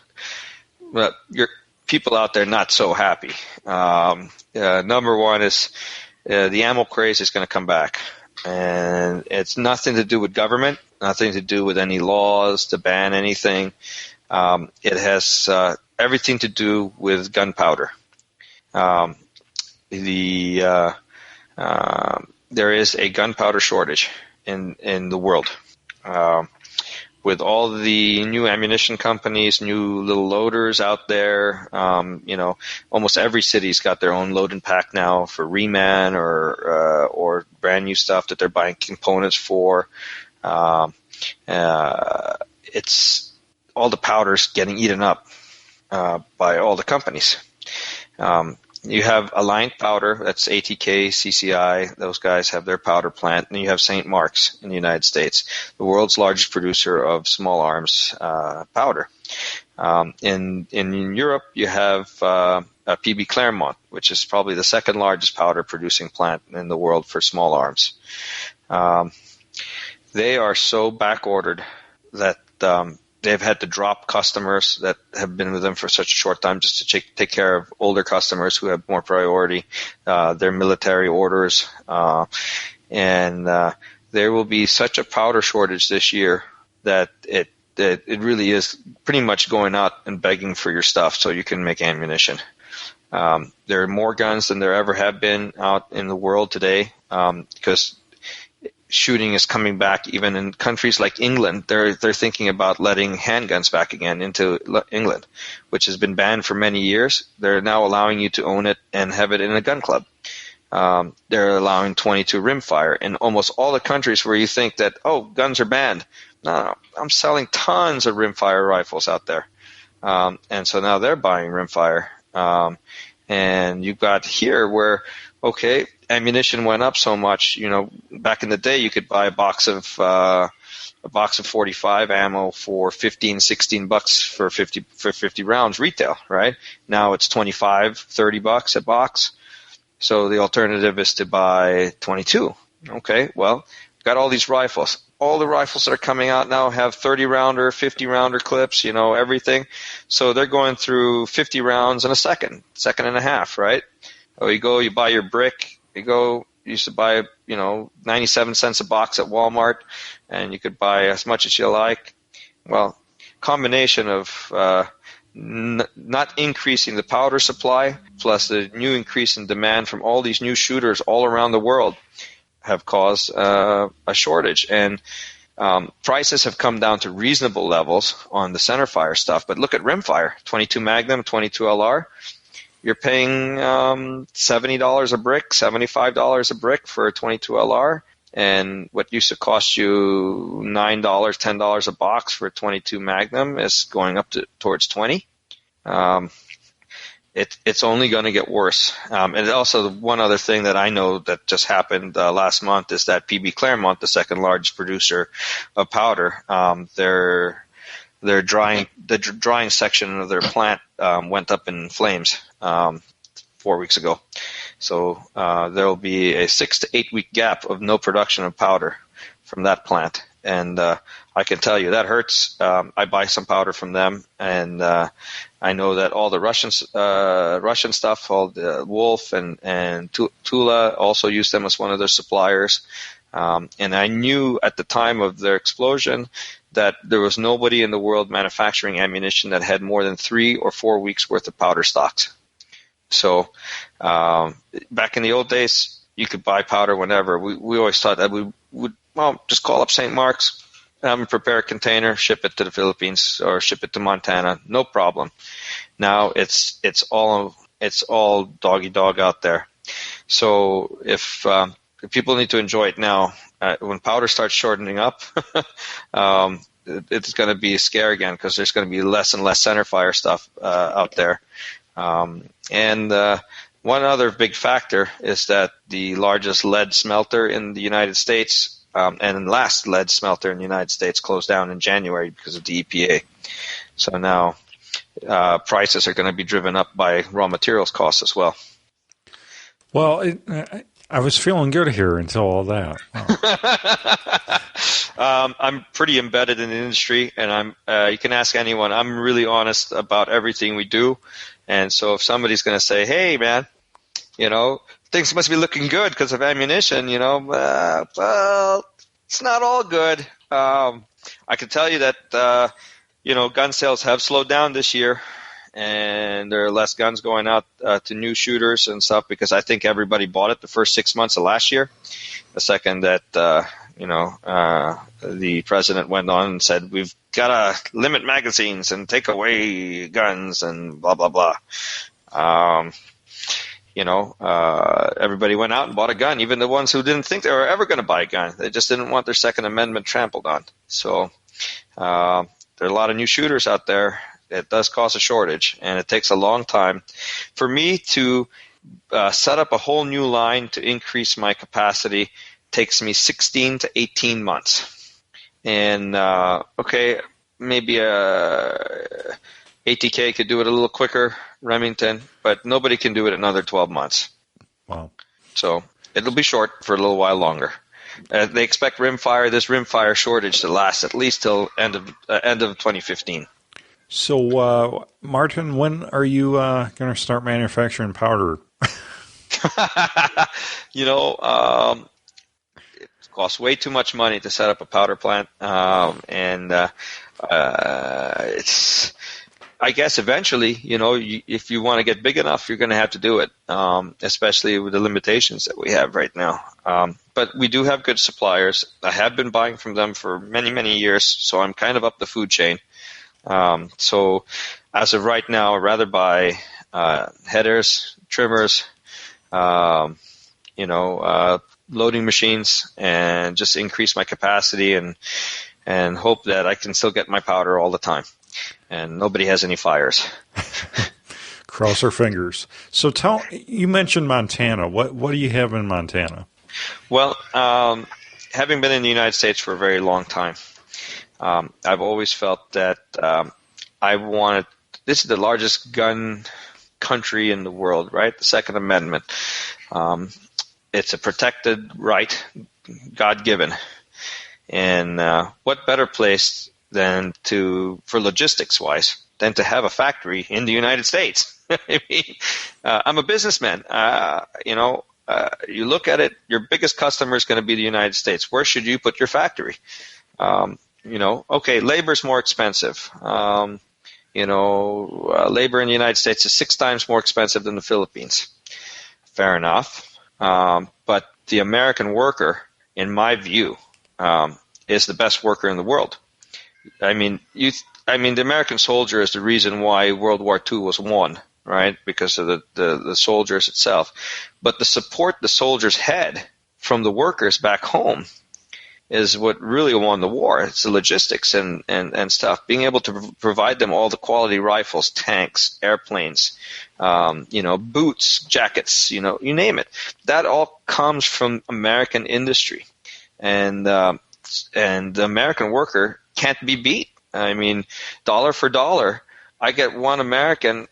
Your people out there not so happy. Number one is the ammo craze is going to come back, and it's nothing to do with government. Nothing to do with any laws to ban anything. It has everything to do with gunpowder. There is a gunpowder shortage in the world. With all the new ammunition companies, new little loaders out there, almost every city's got their own load and pack now for reman or brand new stuff that they're buying components for. It's all the powder's getting eaten up by all the companies. You have Alliant Powder, that's ATK, CCI, those guys have their powder plant, and you have St. Mark's in the United States, the world's largest producer of small arms powder. In Europe, you have PB Claremont, which is probably the second largest powder producing plant in the world for small arms. They are so back-ordered that they've had to drop customers that have been with them for such a short time just to take care of older customers who have more priority, their military orders. And there will be such a powder shortage this year that it really is pretty much going out and begging for your stuff so you can make ammunition. There are more guns than there ever have been out in the world today because shooting is coming back. Even in countries like England, they're thinking about letting handguns back again into England, which has been banned for many years. They're now allowing you to own it and have it in a gun club. They're allowing 22 rimfire in almost all the countries where you think that, guns are banned. No, I'm selling tons of rimfire rifles out there. And so now they're buying rimfire. And you've got here where, ammunition went up so much. Back in the day, you could buy a box of 45 ammo for $15-$16 for 50 rounds retail. Right now, it's $25-$30 a box. So the alternative is to buy 22. Okay, well, got all these rifles. All the rifles that are coming out now have 30-rounder, 50-rounder clips. everything. So they're going through 50 rounds in a second and a half. Right. You buy your brick. You used to buy, 97 cents a box at Walmart, and you could buy as much as you like. Well, combination of not increasing the powder supply plus the new increase in demand from all these new shooters all around the world have caused a shortage. And prices have come down to reasonable levels on the centerfire stuff. But look at rimfire, 22 Magnum, 22 LR. You're paying $70 a brick, $75 a brick for a 22 LR, and what used to cost you $9, $10 a box for a 22 Magnum is going up towards $20. It's only going to get worse. And also, one other thing that I know that just happened last month is that PB Claremont, the second largest producer of powder, the drying section of their plant went up in flames 4 weeks ago. So there will be a 6 to 8 week gap of no production of powder from that plant. And I can tell you that hurts. I buy some powder from them, and I know that all the Russian stuff, all the Wolf and Tula also use them as one of their suppliers. And I knew at the time of their explosion that there was nobody in the world manufacturing ammunition that had more than 3 or 4 weeks worth of powder stocks. So back in the old days, you could buy powder whenever. We always thought that we would, just call up St. Mark's, prepare a container, ship it to the Philippines or ship it to Montana, no problem. Now it's all It's all dog-eat-dog out there. So if people need to enjoy it now, when powder starts shortening up, it's going to be scary again because there's going to be less and less centerfire stuff out there. And one other big factor is that the largest lead smelter in the United States and last lead smelter in the United States closed down in January because of the EPA. So now prices are going to be driven up by raw materials costs as well. Well, I was feeling good here until all that. Wow. I'm pretty embedded in the industry, and you can ask anyone. I'm really honest about everything we do. And so if somebody's going to say, hey, man, things must be looking good because of ammunition, well, it's not all good. I can tell you that, gun sales have slowed down this year, and there are less guns going out to new shooters and stuff because I think everybody bought it the first 6 months of last year. The second that, the president went on and said, we've got to limit magazines and take away guns and blah, blah, blah. Everybody went out and bought a gun, even the ones who didn't think they were ever going to buy a gun. They just didn't want their Second Amendment trampled on. So there are a lot of new shooters out there. It does cause a shortage, and it takes a long time. For me to set up a whole new line to increase my capacity takes me 16 to 18 months. And, maybe ATK could do it a little quicker, Remington, but nobody can do it another 12 months. Wow. So it'll be short for a little while longer. They expect this rimfire shortage to last at least till end of 2015. So, Martin, when are you going to start manufacturing powder? It costs way too much money to set up a powder plant, it's. I guess eventually, if you want to get big enough, you're going to have to do it, especially with the limitations that we have right now. But we do have good suppliers. I have been buying from them for many, many years, so I'm kind of up the food chain. So as of right now, I'd rather buy headers, trimmers, loading machines, and just increase my capacity and hope that I can still get my powder all the time. And nobody has any fires. Cross our fingers. So you mentioned Montana. What do you have in Montana? Well, having been in the United States for a very long time, I've always felt that this is the largest gun country in the world, right? The Second Amendment. It's a protected right, God-given. And what better place than for logistics-wise, than to have a factory in the United States. I mean, I'm a businessman. You look at it, your biggest customer is going to be the United States. Where should you put your factory? Labor's more expensive. Labor in the United States is 6 times more expensive than the Philippines. Fair enough. But the American worker, in my view, is the best worker in the world. I mean, the American soldier is the reason why World War II was won, right? Because of the soldiers itself. But the support the soldiers had from the workers back home is what really won the war. It's the logistics and stuff. Being able to provide them all the quality rifles, tanks, airplanes, boots, jackets, you name it. That all comes from American industry. And the American worker can't be beat. I mean, dollar for dollar, I get one American.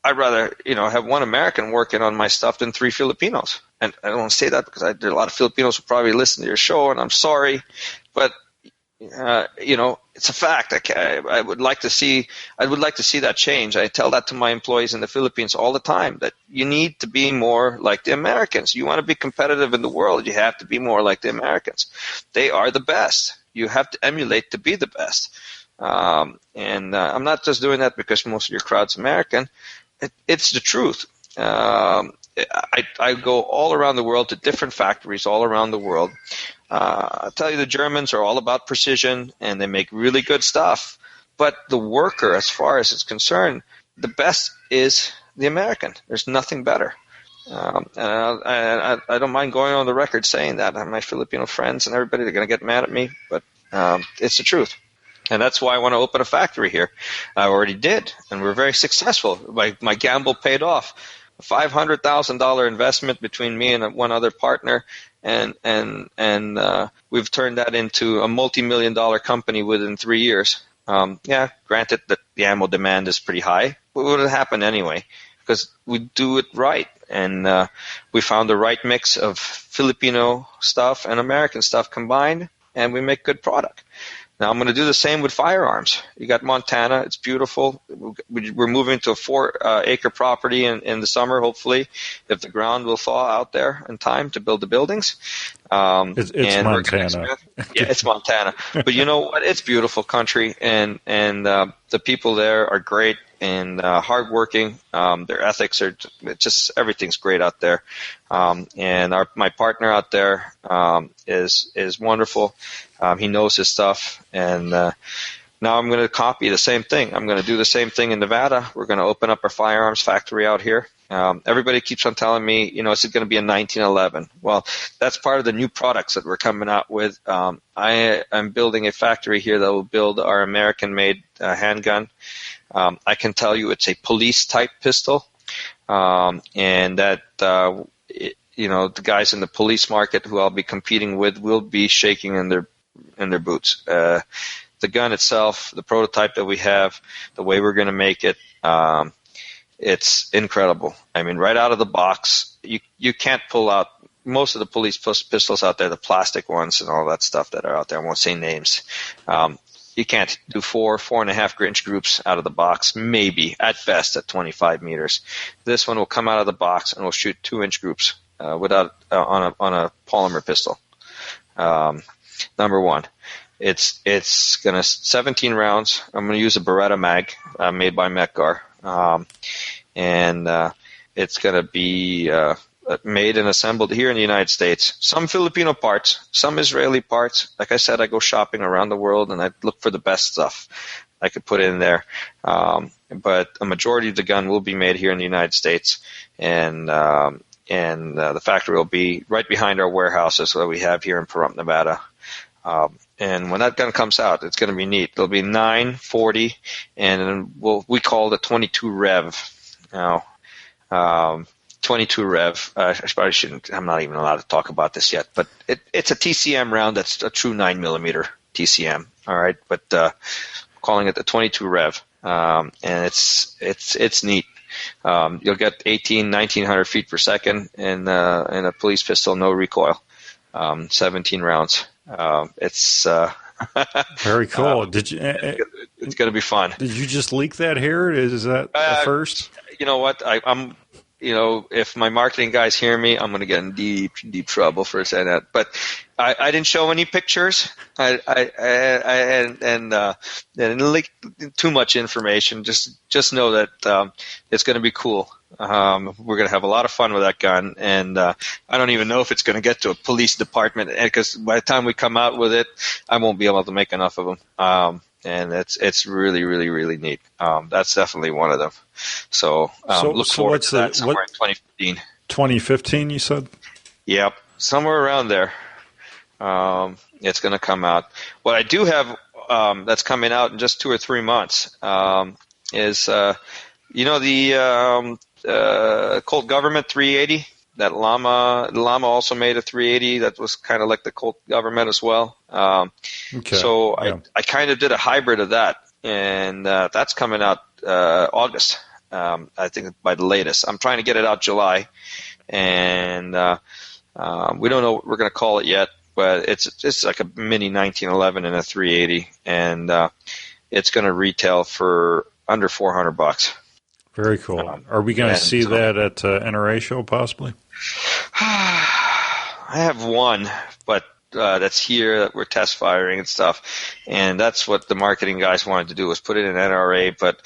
I'd rather, have one American working on my stuff than 3 Filipinos. And I don't want to say that because there are a lot of Filipinos who probably listen to your show, and I'm sorry, but it's a fact. I would like to see that change. I tell that to my employees in the Philippines all the time, that you need to be more like the Americans. You want to be competitive in the world, you have to be more like the Americans. They are the best. You have to emulate to be the best. I'm not just doing that because most of your crowd's American. It's the truth. I go all around the world to different factories all around the world. I'll tell you, the Germans are all about precision, and they make really good stuff. But the worker, as far as it's concerned, the best is the American. There's nothing better. And I don't mind going on the record saying that. My Filipino friends and everybody, they're going to get mad at me, but it's the truth. And that's why I want to open a factory here. I already did, and we're very successful. My gamble paid off. A $500,000 investment between me and one other partner, and we've turned that into a multi-million-dollar company within 3 years. Granted that the ammo demand is pretty high, but it would have happened anyway because we do it right. And we found the right mix of Filipino stuff and American stuff combined, and we make good product. Now I'm going to do the same with firearms. You got Montana. It's beautiful. We're moving to a 4-acre property in the summer, hopefully, if the ground will thaw out there in time to build the buildings. It's Montana. Yeah, it's Montana. But you know what? It's beautiful country, and the people there are great and hardworking. Their ethics are just everything's great out there. And my partner out there is wonderful. He knows his stuff, and now I'm going to copy the same thing. I'm going to do the same thing in Nevada. We're going to open up our firearms factory out here. Everybody keeps on telling me, it's going to be in 1911. Well, that's part of the new products that we're coming out with. I'm building a factory here that will build our American-made handgun. I can tell you it's a police-type pistol, and that the guys in the police market who I'll be competing with will be shaking in their boots. The gun itself, the prototype that we have, the way we're going to make it, it's incredible. I mean, right out of the box, you can't pull out most of the police pistols out there, the plastic ones and all that stuff that are out there. I won't say names. You can't do 4.5 inch groups out of the box, maybe at best at 25 meters. This one will come out of the box and will shoot 2-inch groups without on a polymer pistol. Number one, it's gonna 17 rounds. I'm gonna use a Beretta mag made by Metgar, and it's gonna be made and assembled here in the United States. Some Filipino parts, some Israeli parts. Like I said, I go shopping around the world and I look for the best stuff I could put in there. But a majority of the gun will be made here in the United States, and the factory will be right behind our warehouses that we have here in Pahrump, Nevada. And when that gun comes out, it's going to be neat. There'll be 940, and we call it 22 Rev. Now, 22 Rev. I probably shouldn't. I'm not even allowed to talk about this yet, but it's a TCM round. That's a true 9mm TCM. All right, but calling it the 22 Rev, and it's neat. You'll get 1900 feet per second in a police pistol, no recoil, 17 rounds. It's very cool. It's going to be fun. Did you just leak that here? Is that the first? You know what? I'm. If my marketing guys hear me, I'm going to get in deep trouble for saying that. But I didn't show any pictures. I didn't leak too much information. Just know that it's going to be cool. We're going to have a lot of fun with that gun, and I don't even know if it's going to get to a police department, because by the time we come out with it, I won't be able to make enough of them. And it's really, really, really neat. That's definitely one of them. So look forward to that somewhere in 2015. 2015, you said? Yep, somewhere around there. It's going to come out. What I do have that's coming out in just 2 or 3 months is the Colt Government 380. That Llama also made a 380 that was kind of like the Colt Government as well. Okay. So yeah. I kind of did a hybrid of that, and that's coming out August, I think, by the latest. I'm trying to get it out July, and we don't know what we're going to call it yet, but it's like a mini 1911 and a 380, and it's going to retail for under $400. Very cool. Are we going to see that at NRA show possibly? I have one, but that's here that we're test firing and stuff, and that's what the marketing guys wanted to do, was put it in NRA, but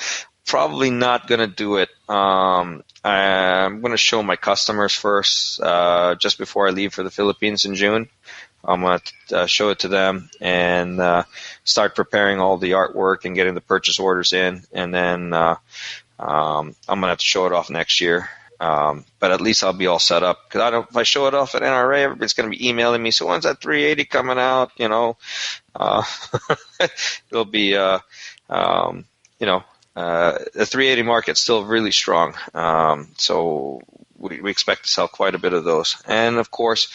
probably not going to do it. I'm going to show my customers first, just before I leave for the Philippines in June. I'm going to show it to them and start preparing all the artwork and getting the purchase orders in, and then I'm going to have to show it off next year. But at least I'll be all set up, because if I show it off at NRA, everybody's going to be emailing me. So when's that 380 coming out? It'll be, the 380 market's still really strong. So we expect to sell quite a bit of those. And of course,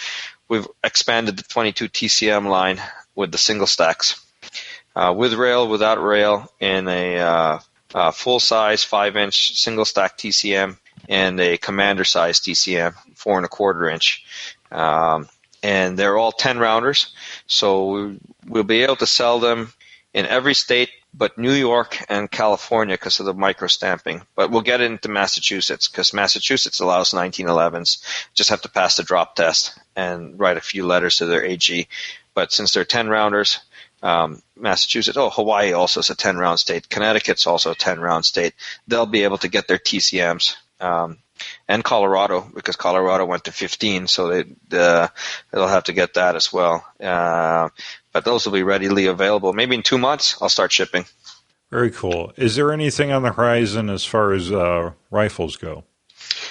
we've expanded the 22 TCM line with the single stacks, with rail, without rail, in a full size 5-inch single stack TCM, and a commander size TCM, 4 1/4 inch. And they're all 10 rounders. So we'll be able to sell them in every state but New York and California because of the micro stamping. But we'll get into Massachusetts because Massachusetts allows 1911s. Just have to pass the drop test and write a few letters to their AG. But since they're 10 rounders, Massachusetts, Hawaii also is a 10-round state. Connecticut's also a 10-round state. They'll be able to get their TCMs. And Colorado, because Colorado went to 15, so they'll have to get that as well. But those will be readily available. Maybe in 2 months, I'll start shipping. Very cool. Is there anything on the horizon as far as rifles go?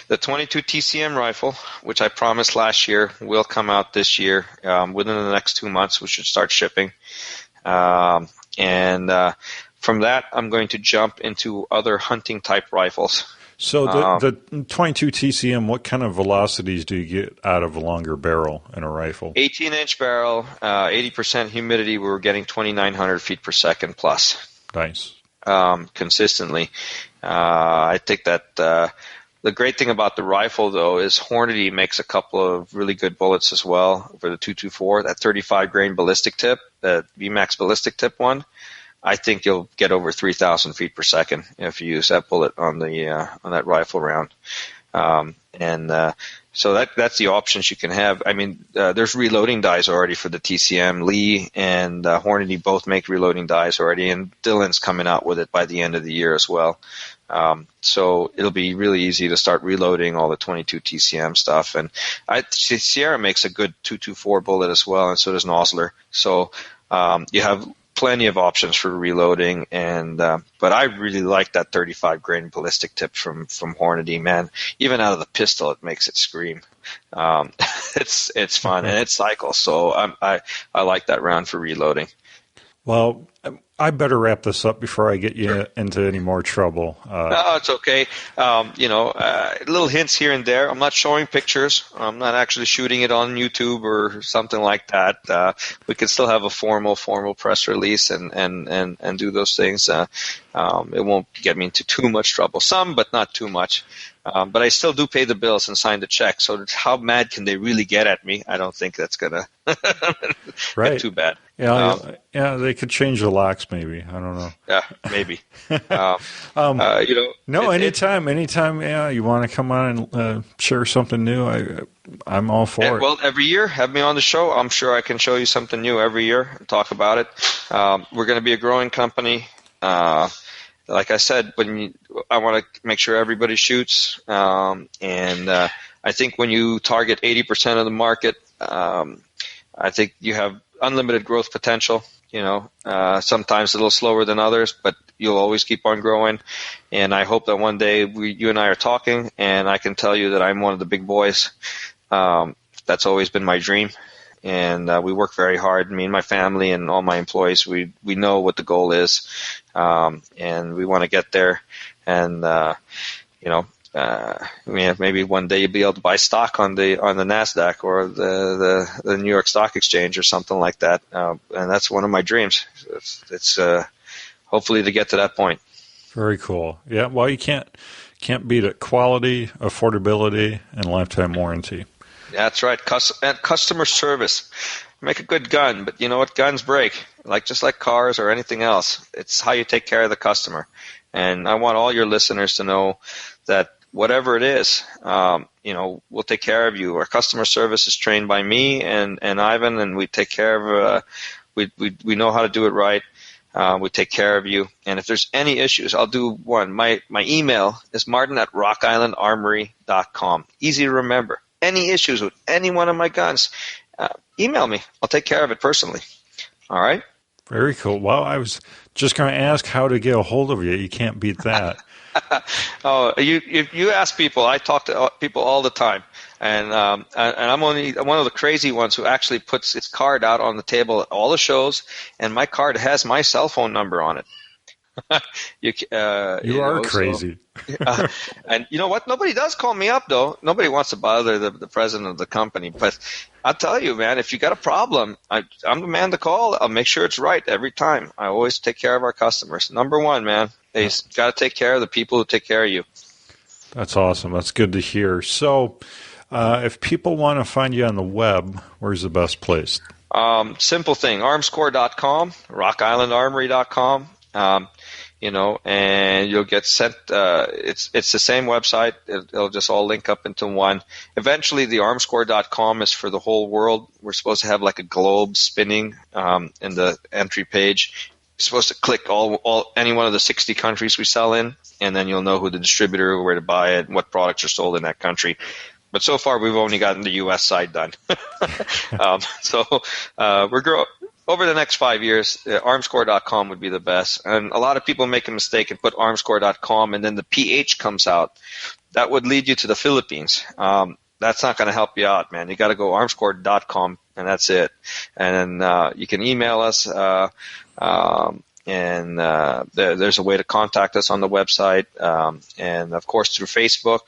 The 22 TCM rifle, which I promised last year, will come out this year. Within the next 2 months, we should start shipping. And from that, I'm going to jump into other hunting-type rifles. So the 22 TCM, what kind of velocities do you get out of a longer barrel in a rifle? 18-inch barrel, 80% humidity. We were getting 2,900 feet per second plus. Nice. Consistently. I think that the great thing about the rifle, though, is Hornady makes a couple of really good bullets as well for the 224. That 35-grain ballistic tip, the VMAX ballistic tip one. I think you'll get over 3,000 feet per second if you use that bullet on that rifle round. So that's the options you can have. I mean, there's reloading dies already for the TCM. Lee and Hornady both make reloading dies already, and Dillon's coming out with it by the end of the year as well. So it'll be really easy to start reloading all the 22 TCM stuff. And Sierra makes a good 224 bullet as well, and so does Nosler. So you have plenty of options for reloading, but I really like that 35-grain ballistic tip from Hornady, man. Even out of the pistol, it makes it scream. It's fun and it cycles, so I like that round for reloading. Well, I better wrap this up before I get you into any more trouble. No, it's okay. Little hints here and there. I'm not showing pictures. I'm not actually shooting it on YouTube or something like that. We can still have a formal press release and do those things. It won't get me into too much trouble. Some, but not too much. But I still do pay the bills and sign the check. So how mad can they really get at me? I don't think that's going to get too bad. Yeah, they could change the locks maybe. I don't know. Yeah, maybe. Anytime. Yeah, you want to come on and share something new, I'm all for it. Well, every year, have me on the show. I'm sure I can show you something new every year and talk about it. We're going to be a growing company. Like I said, I want to make sure everybody shoots, and I think when you target 80% of the market, I think you have unlimited growth potential. Sometimes a little slower than others, but you'll always keep on growing. And I hope that one day you and I are talking, and I can tell you that I'm one of the big boys. That's always been my dream. And we work very hard. Me and my family and all my employees, we know what the goal is, and we want to get there. And maybe one day you'll be able to buy stock on the NASDAQ or the New York Stock Exchange or something like that. And that's one of my dreams. It's hopefully to get to that point. Very cool. Yeah. Well, you can't beat it. Quality, affordability, and lifetime warranty. That's right. Customer service. Make a good gun, but you know what? Guns break, just like cars or anything else. It's how you take care of the customer. And I want all your listeners to know that whatever it is, we'll take care of you. Our customer service is trained by me and Ivan, and we take care of. We know how to do it right. We take care of you. And if there's any issues, I'll do one. My email is martin@rockislandarmory.com. Easy to remember. Any issues with any one of my guns, email me. I'll take care of it personally. All right? Very cool. Well, I was just going to ask how to get a hold of you. You can't beat that. Oh, you ask people. I talk to people all the time, and I'm only one of the crazy ones who actually puts its card out on the table at all the shows, and my card has my cell phone number on it. You are crazy. So, and you know what? Nobody does call me up, though. Nobody wants to bother the president of the company. But I'll tell you, man, if you got a problem, I'm the man to call. I'll make sure it's right every time. I always take care of our customers. Number one, man, they got to take care of the people who take care of you. That's awesome. That's good to hear. So if people want to find you on the web, where's the best place? Simple thing, armscor.com, rockislandarmory.com. And you'll get sent. It's the same website. It'll just all link up into one. Eventually, the armscor.com is for the whole world. We're supposed to have like a globe spinning in the entry page. You're supposed to click any one of the 60 countries we sell in, and then you'll know who the distributor, where to buy it, and what products are sold in that country. But so far, we've only gotten the U.S. side done. We're growing. Over the next 5 years, armscor.com would be the best. And a lot of people make a mistake and put armscor.com, and then the PH comes out. That would lead you to the Philippines. That's not going to help you out, man. You got to go armscor.com, and that's it. And you can email us, there's a way to contact us on the website, and of course through Facebook.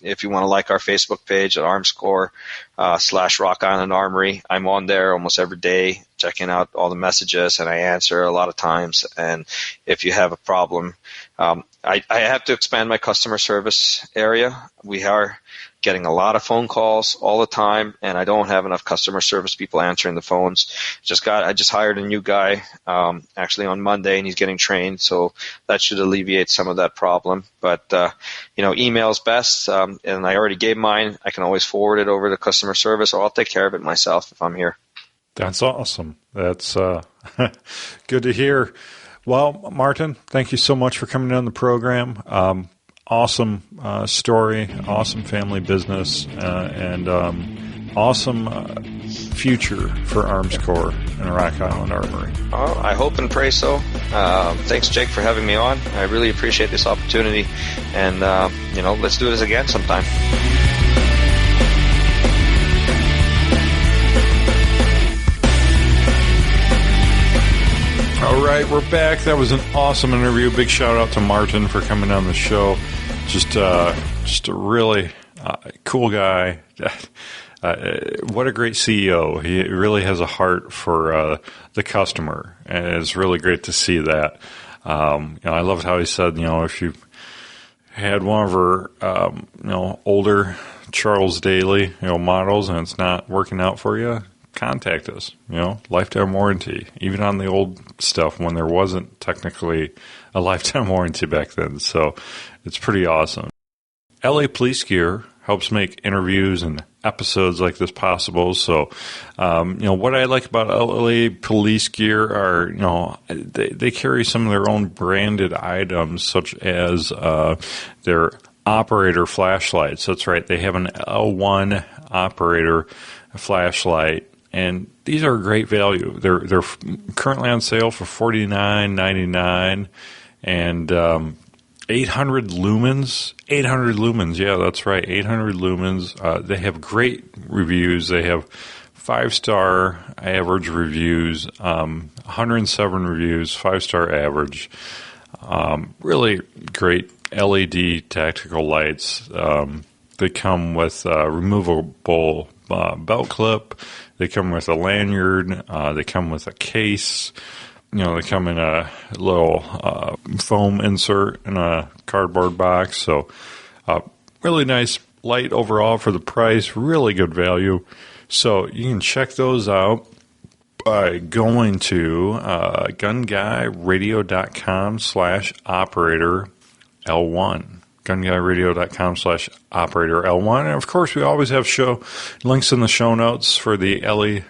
If you want to like our Facebook page at Armscor /Rock Island Armory, I'm on there almost every day, checking out all the messages, and I answer a lot of times. And if you have a problem, I have to expand my customer service area. We are getting a lot of phone calls all the time, and I don't have enough customer service people answering the phones. I just hired a new guy actually on Monday, and he's getting trained, so that should alleviate some of that problem. But email's best, and I already gave mine. I can always forward it over to customer service, or I'll take care of it myself if I'm here. That's awesome. That's good to hear. Well, Martin, thank you so much for coming on the program. Awesome story, awesome family business, and awesome future for Armscor and Rock Island Armory. I hope and pray so. Thanks, Jake, for having me on. I really appreciate this opportunity, and let's do this again sometime. All right, we're back. That was an awesome interview. Big shout out to Martin for coming on the show. Just a really cool guy. What a great CEO. He really has a heart for the customer, and it's really great to see that. I loved how he said, if you had one of our, older Charles Daly, models, and it's not working out for you, contact us. Lifetime warranty, even on the old stuff when there wasn't technically a lifetime warranty back then. So it's pretty awesome. LA Police Gear helps make interviews and episodes like this possible. So, what I like about LA Police Gear are, they carry some of their own branded items, such as their operator flashlights. That's right. They have an L1 operator flashlight. And these are great value. They're currently on sale for $49.99, and 800 lumens. 800 lumens, yeah, that's right. 800 lumens. They have great reviews. They have 5-star average reviews, 107 reviews, 5-star average. Really great LED tactical lights. They come with removable belt clip. They come with a lanyard. They come with a case. They come in a little foam insert in a cardboard box. So really nice light overall for the price. Really good value. So you can check those out by going to gunguyradio.com/operator L1. gunguyradio.com/operator L1. And of course, we always have show links in the show notes for the LA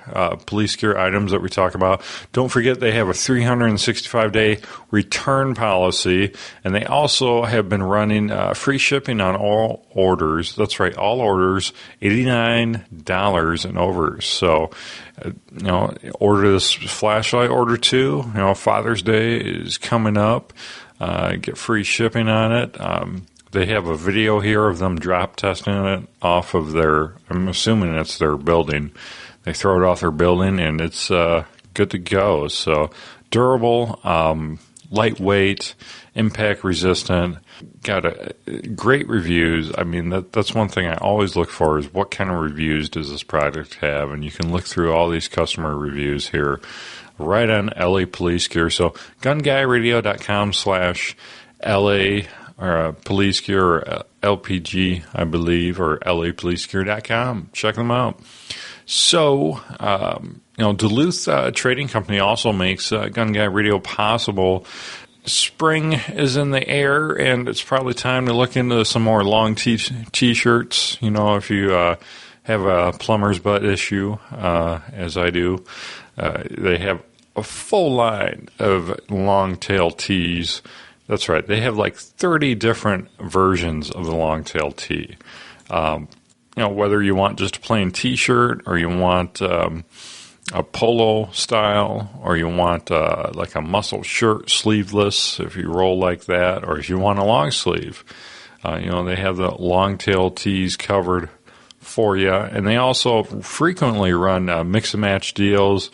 Police Gear items that we talk about. Don't forget they have a 365-day return policy, and they also have been running free shipping on all orders. That's right, all orders, $89 and over. So, order this flashlight, order two. Father's Day is coming up. get free shipping on it. They have a video here of them drop testing it off of I'm assuming it's their building. They throw it off their building, and it's good to go. So durable, lightweight, impact resistant, got great reviews. I mean, that's one thing I always look for is what kind of reviews does this product have? And you can look through all these customer reviews here right on LA Police Gear. So gunguyradio.com/LA or Police Gear or LPG, I believe, or LAPolicegear.com. Check them out. So, Duluth Trading Company also makes Gun Guy Radio possible. Spring is in the air, and it's probably time to look into some more long T-shirts. If you have a plumber's butt issue, as I do, they have a full line of long tail tees. That's right. They have like 30 different versions of the long tail tee. Whether you want just a plain T-shirt or you want a polo style or you want like a muscle shirt, sleeveless, if you roll like that, or if you want a long sleeve. They have the long tail tees covered for you. And they also frequently run mix and match deals.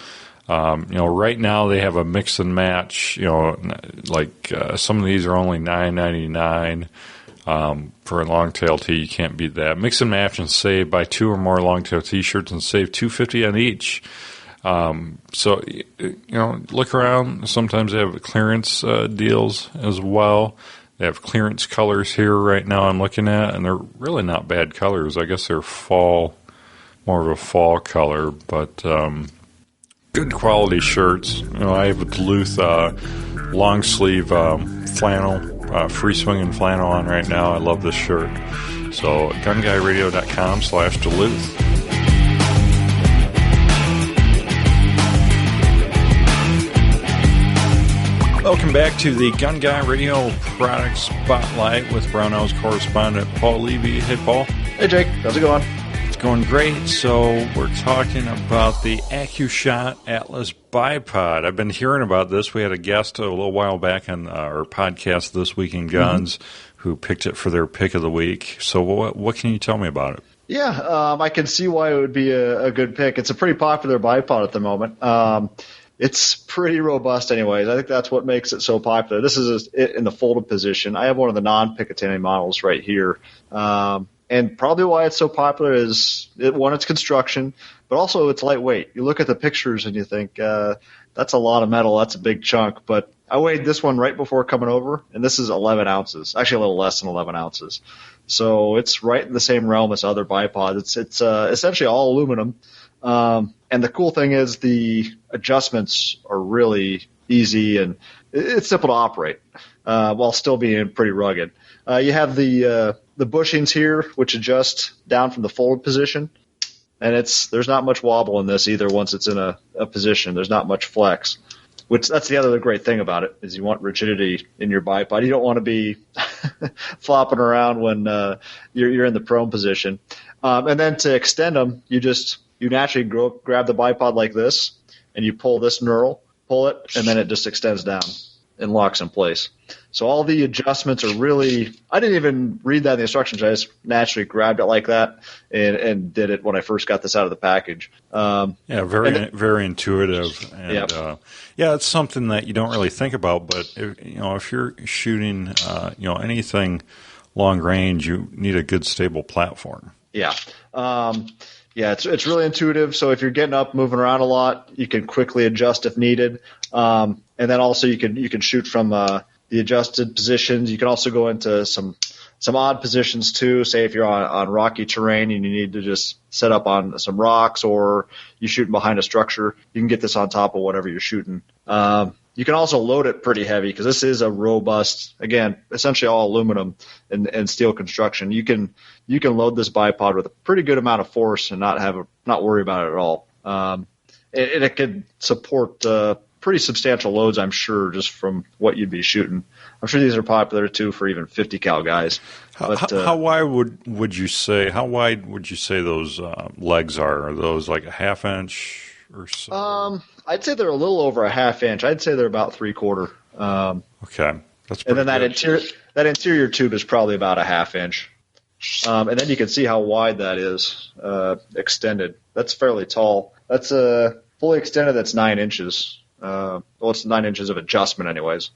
Right now they have a mix and match, some of these are only $9.99 for a long tail tee. You can't beat that. Mix and match and save, buy 2 or more long tail t-shirts and save $2.50 on each. Look around. Sometimes they have clearance deals as well. They have clearance colors here right now I'm looking at, and they're really not bad colors. I guess they're more of a fall color, but good quality shirts. I have a Duluth long sleeve flannel, free swinging flannel on right now. I love this shirt. So gunguyradio.com/Duluth. Welcome back to the Gun Guy Radio Product Spotlight with Brownell's correspondent Paul Levy. Hey, Paul. Hey, Jake. How's it going? It's going great. So we're talking about the AccuShot Atlas bipod. I've been hearing about this. We had a guest a little while back on our podcast, This Week in Guns, who picked it for their pick of the week. So what can you tell me about it? Yeah, I can see why it would be a good pick. It's a pretty popular bipod at the moment. It's pretty robust anyways. I think that's what makes it so popular. This is in the folded position. I have one of the non-Picatinny models right here. And probably why it's so popular is, it's construction, but also it's lightweight. You look at the pictures and you think, that's a lot of metal. That's a big chunk. But I weighed this one right before coming over, and this is 11 ounces. Actually, a little less than 11 ounces. So it's right in the same realm as other bipods. It's essentially all aluminum. And the cool thing is the adjustments are really easy and it's simple to operate, while still being pretty rugged. You have the bushings here, which adjust down from the forward position. And there's not much wobble in this either once it's in a position. There's not much flex, which that's the other great thing about it is you want rigidity in your bipod. You don't want to be flopping around when you're in the prone position. And then to extend them, you naturally grab the bipod like this, and you pull this knurl, pull it, and then it just extends down and locks in place. So all the adjustments are really – I didn't even read that in the instructions. I just naturally grabbed it like that and did it when I first got this out of the package. Very intuitive. And, it's something that you don't really think about, but if you're shooting anything long range, you need a good stable platform. Yeah. It's really intuitive. So if you're getting up, moving around a lot, you can quickly adjust if needed. And then also you can shoot from the adjusted positions. You can also go into some odd positions too. Say if you're on rocky terrain and you need to just set up on some rocks, or you're shooting behind a structure, you can get this on top of whatever you're shooting. You can also load it pretty heavy because this is a robust, again, essentially all aluminum and steel construction. You can load this bipod with a pretty good amount of force and not worry about it at all. And it could support pretty substantial loads, I'm sure, just from what you'd be shooting. I'm sure these are popular too for even 50 cal guys. How wide would you say? How wide would you say those legs are? Are those like a half inch or so? I'd say they're a little over a half inch. I'd say they're about 3/4. Okay. And then that interior tube is probably about a 1/2 inch. And then you can see how wide that is extended. That's fairly tall. That's fully extended. That's 9 inches. Well, it's 9 inches of adjustment, anyways.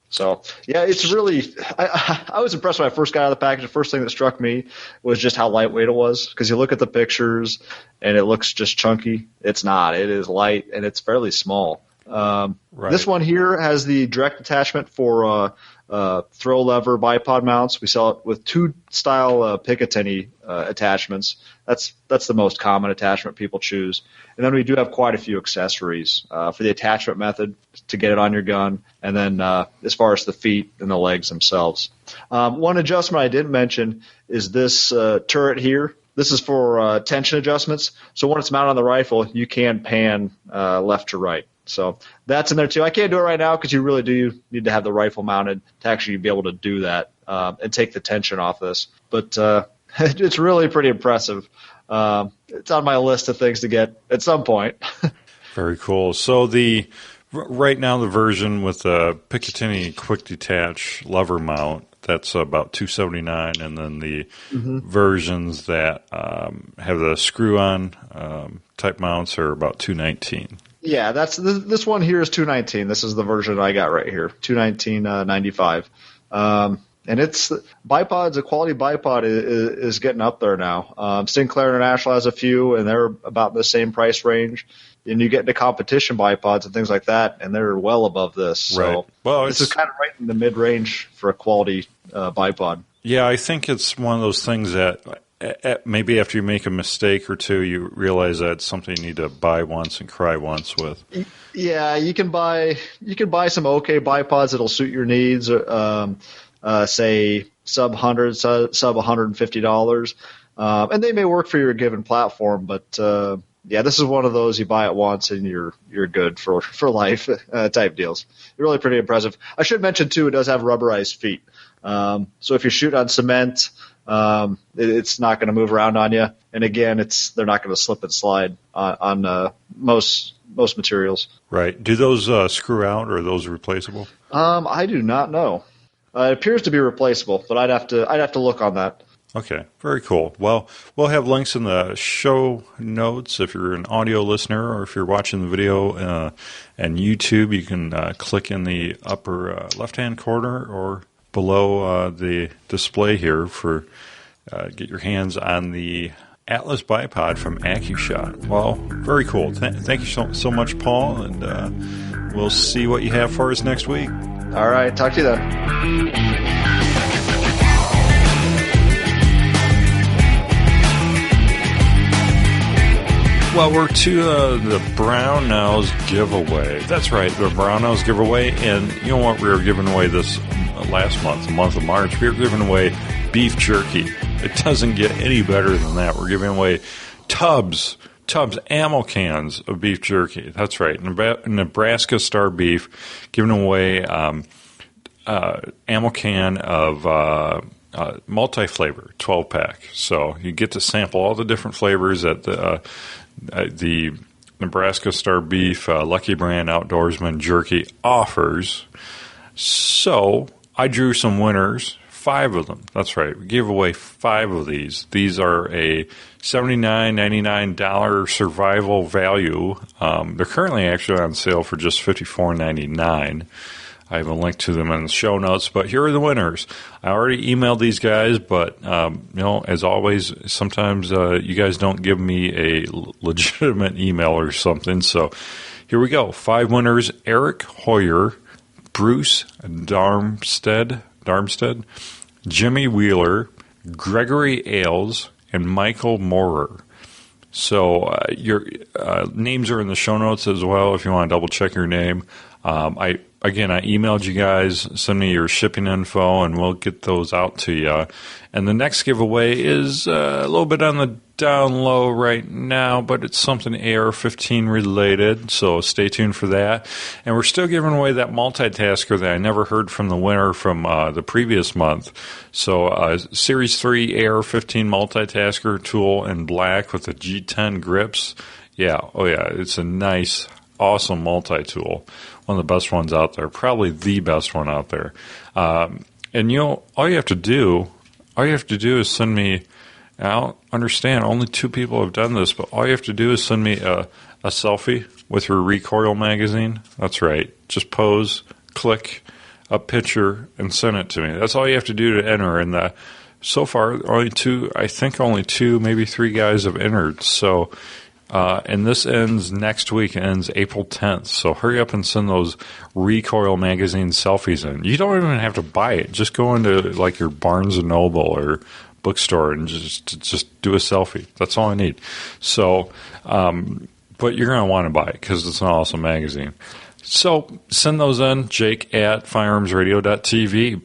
So yeah, it's really. I was impressed when I first got out of the package. The first thing that struck me was just how lightweight it was. Because you look at the pictures and it looks just chunky. It's not. It is light and it's fairly small. Right. This one here has the direct attachment for throw lever bipod mounts. We sell it with 2 style Picatinny attachments. That's the most common attachment people choose. And then we do have quite a few accessories for the attachment method to get it on your gun, and then as far as the feet and the legs themselves. One adjustment I didn't mention is this turret here. This is for tension adjustments. So when it's mounted on the rifle, you can pan left to right. So that's in there too. I can't do it right now because you really do need to have the rifle mounted to actually be able to do that and take the tension off this. But it's really pretty impressive. It's on my list of things to get at some point. Very cool. So right now the version with the Picatinny quick detach lever mount, that's about $279, and then the versions that have the screw-on type mounts are about $219. Yeah, this one here is $219. This is the version I got right here, $219.95. And it's bipods. A quality bipod is getting up there now. Sinclair International has a few, and they're about the same price range. And you get into competition bipods and things like that, and they're well above this. So right. Well, this is kind of right in the mid-range for a quality bipod. Yeah, I think it's one of those things that maybe after you make a mistake or two, you realize that it's something you need to buy once and cry once with. Yeah, you can buy some okay bipods that'll suit your needs. Say sub $150, and they may work for your given platform. But yeah, this is one of those you buy it once and you're good for life type deals. Really pretty impressive. I should mention too, it does have rubberized feet. So if you shoot on cement, it's not going to move around on you. And again, they're not going to slip and slide on most materials. Right. Do those screw out, or are those replaceable? I do not know. It appears to be replaceable, but I'd have to look on that. Okay, very cool. Well, we'll have links in the show notes if you're an audio listener, or if you're watching the video and YouTube, you can click in the upper left-hand corner or below the display here for get your hands on the Atlas bipod from AccuShot. Well, very cool. Thank you so much, Paul, and we'll see what you have for us next week. All right, talk to you then. Well, we're to the Brownells giveaway. That's right, the Brownells giveaway. And you know what? We were giving away this last month, the month of March. We were giving away beef jerky. It doesn't get any better than that. We're giving away tubs, ammo cans of beef jerky. That's right. Nebraska Star Beef giving away ammo can of multi-flavor 12-pack. So you get to sample all the different flavors that the Nebraska Star Beef Lucky Brand Outdoorsman Jerky offers. So I drew some winners, 5 of them. That's right. We gave away 5 of these. These are a $79.99 survival value. They're currently actually on sale for just $54.99. I have a link to them in the show notes, but here are the winners. I already emailed these guys, but, as always, sometimes you guys don't give me a legitimate email or something. So here we go. 5 winners: Eric Hoyer, Bruce Darmstead, Jimmy Wheeler, Gregory Ailes, and Michael Moorer. So your names are in the show notes as well if you want to double check your name. I emailed you guys. Send me your shipping info, and we'll get those out to you. And the next giveaway is a little bit on the down low right now, but it's something AR-15 related, so stay tuned for that. And we're still giving away that multitasker that I never heard from the winner from the previous month. So Series 3 AR-15 multitasker tool in black with the G10 grips. Yeah, it's a nice awesome multi-tool, one of the best ones out there, probably the best one out there. And all you have to do is send me. I don't understand. Only 2 people have done this, but all you have to do is send me a selfie with your recoil magazine. That's right. Just pose, click a picture, and send it to me. That's all you have to do to enter. And so far, only 2, maybe 3 guys have entered. So, and this ends next week. It ends April 10th. So hurry up and send those recoil magazine selfies in. You don't even have to buy it. Just go into like your Barnes & Noble or bookstore and just do a selfie. That's all I need. So, but you're going to want to buy it because it's an awesome magazine. So send those in, jake@firearmsradio.tv.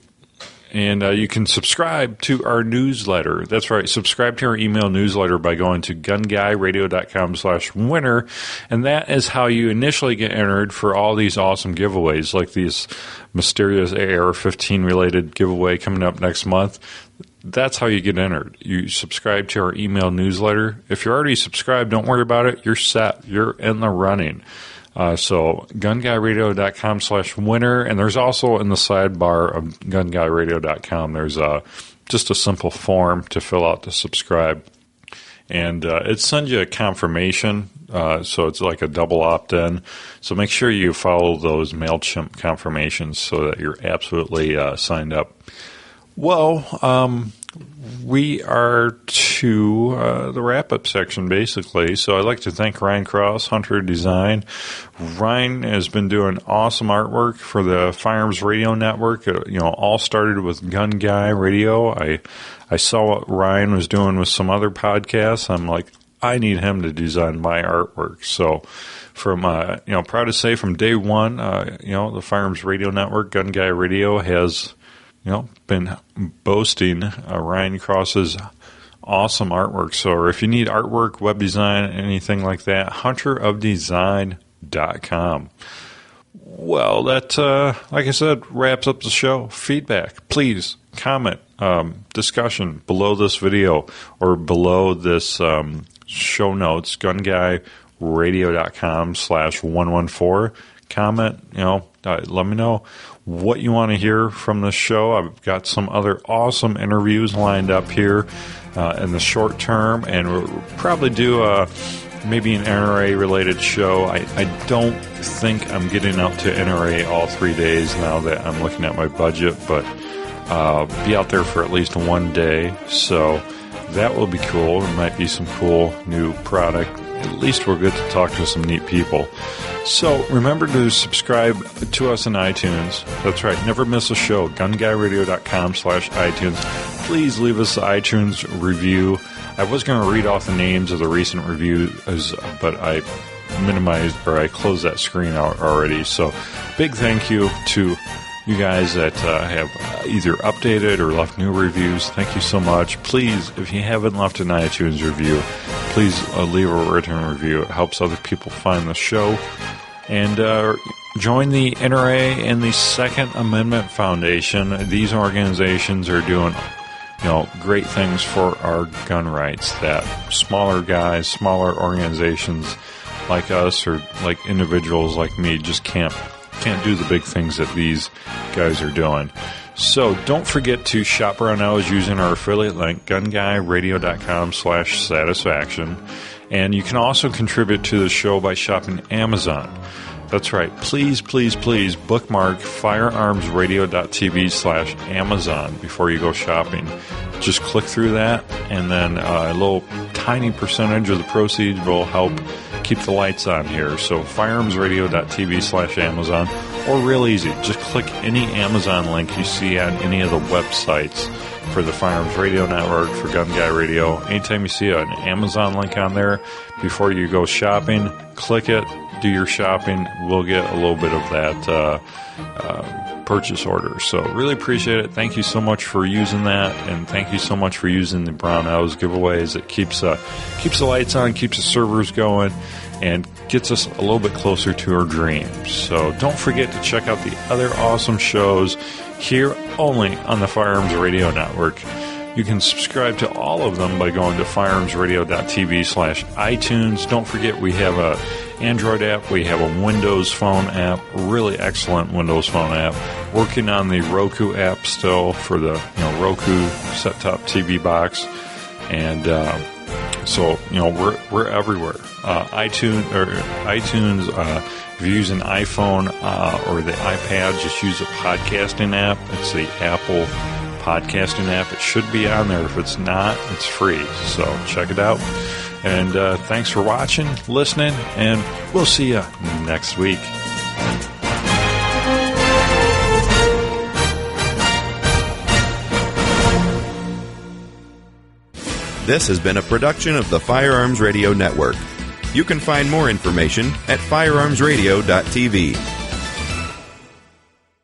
And you can subscribe to our newsletter. That's right. Subscribe to our email newsletter by going to gunguyradio.com/winner. And that is how you initially get entered for all these awesome giveaways, like these mysterious AR-15 related giveaway coming up next month. That's how you get entered. You subscribe to our email newsletter. If you're already subscribed, don't worry about it. You're set. You're in the running. So gunguyradio.com/winner, and there's also in the sidebar of gunguyradio.com, there's just a simple form to fill out to subscribe. And it sends you a confirmation, so it's like a double opt-in. So make sure you follow those MailChimp confirmations so that you're absolutely signed up. Well, we are to the wrap-up section, basically. So I'd like to thank Ryan Cross, Hunter Design. Ryan has been doing awesome artwork for the Firearms Radio Network. All started with Gun Guy Radio. I saw what Ryan was doing with some other podcasts. I'm like, I need him to design my artwork. So from, proud to say from day one, the Firearms Radio Network, Gun Guy Radio has been boasting Ryan Cross's awesome artwork. So if you need artwork, web design, anything like that, hunterofdesign.com. Well, that, like I said, wraps up the show. Feedback, please comment, discussion below this video or below this show notes, gunguyradio.com/114. Comment, let me know what you want to hear from the show. I've got some other awesome interviews lined up here in the short term, and we'll probably do maybe an NRA-related show. I don't think I'm getting out to NRA all 3 days now that I'm looking at my budget, but be out there for at least one day, so that will be cool. There might be some cool new product. At least we'll get to talk to some neat people. So remember to subscribe to us on iTunes. That's right. Never miss a show. gunguyradio.com/iTunes. Please leave us an iTunes review. I was going to read off the names of the recent reviews, but I closed that screen out already. So big thank you to you guys that have either updated or left new reviews. Thank you so much. Please, if you haven't left an iTunes review, please leave a written review. It helps other people find the show. And join the NRA and the Second Amendment Foundation. These organizations are doing, great things for our gun rights that smaller guys, smaller organizations like us or like individuals like me just can't do the big things that these guys are doing. So don't forget to shop around now using our affiliate link, gunguyradio.com/satisfaction. And you can also contribute to the show by shopping Amazon. That's right. Please, please, please bookmark firearmsradio.tv/Amazon before you go shopping. Just click through that, and then a little tiny percentage of the proceeds will help keep the lights on here. So firearmsradio.tv/Amazon, or real easy, just click any Amazon link you see on any of the websites for the Firearms Radio Network, for Gun Guy Radio. Anytime you see an Amazon link on there, before you go shopping, click it, do your shopping. We'll get a little bit of that purchase order. So really appreciate it. Thank you so much for using that, and thank you so much for using the Brown House giveaways. It keeps the lights on, keeps the servers going, and gets us a little bit closer to our dreams. So don't forget to check out the other awesome shows here only on the Firearms Radio Network. You can subscribe to all of them by going to firearmsradio.tv/iTunes. Don't forget we have a Android app. We have a Windows Phone app, really excellent Windows Phone app. Working on the Roku app still for the Roku set-top TV box, and so we're everywhere. iTunes. If you're using iPhone or the iPad, just use a podcasting app. It's the Apple podcasting app. It should be on there. If it's not, it's free. So check it out. And thanks for watching, listening, and we'll see you next week. This has been a production of the Firearms Radio Network. You can find more information at firearmsradio.tv.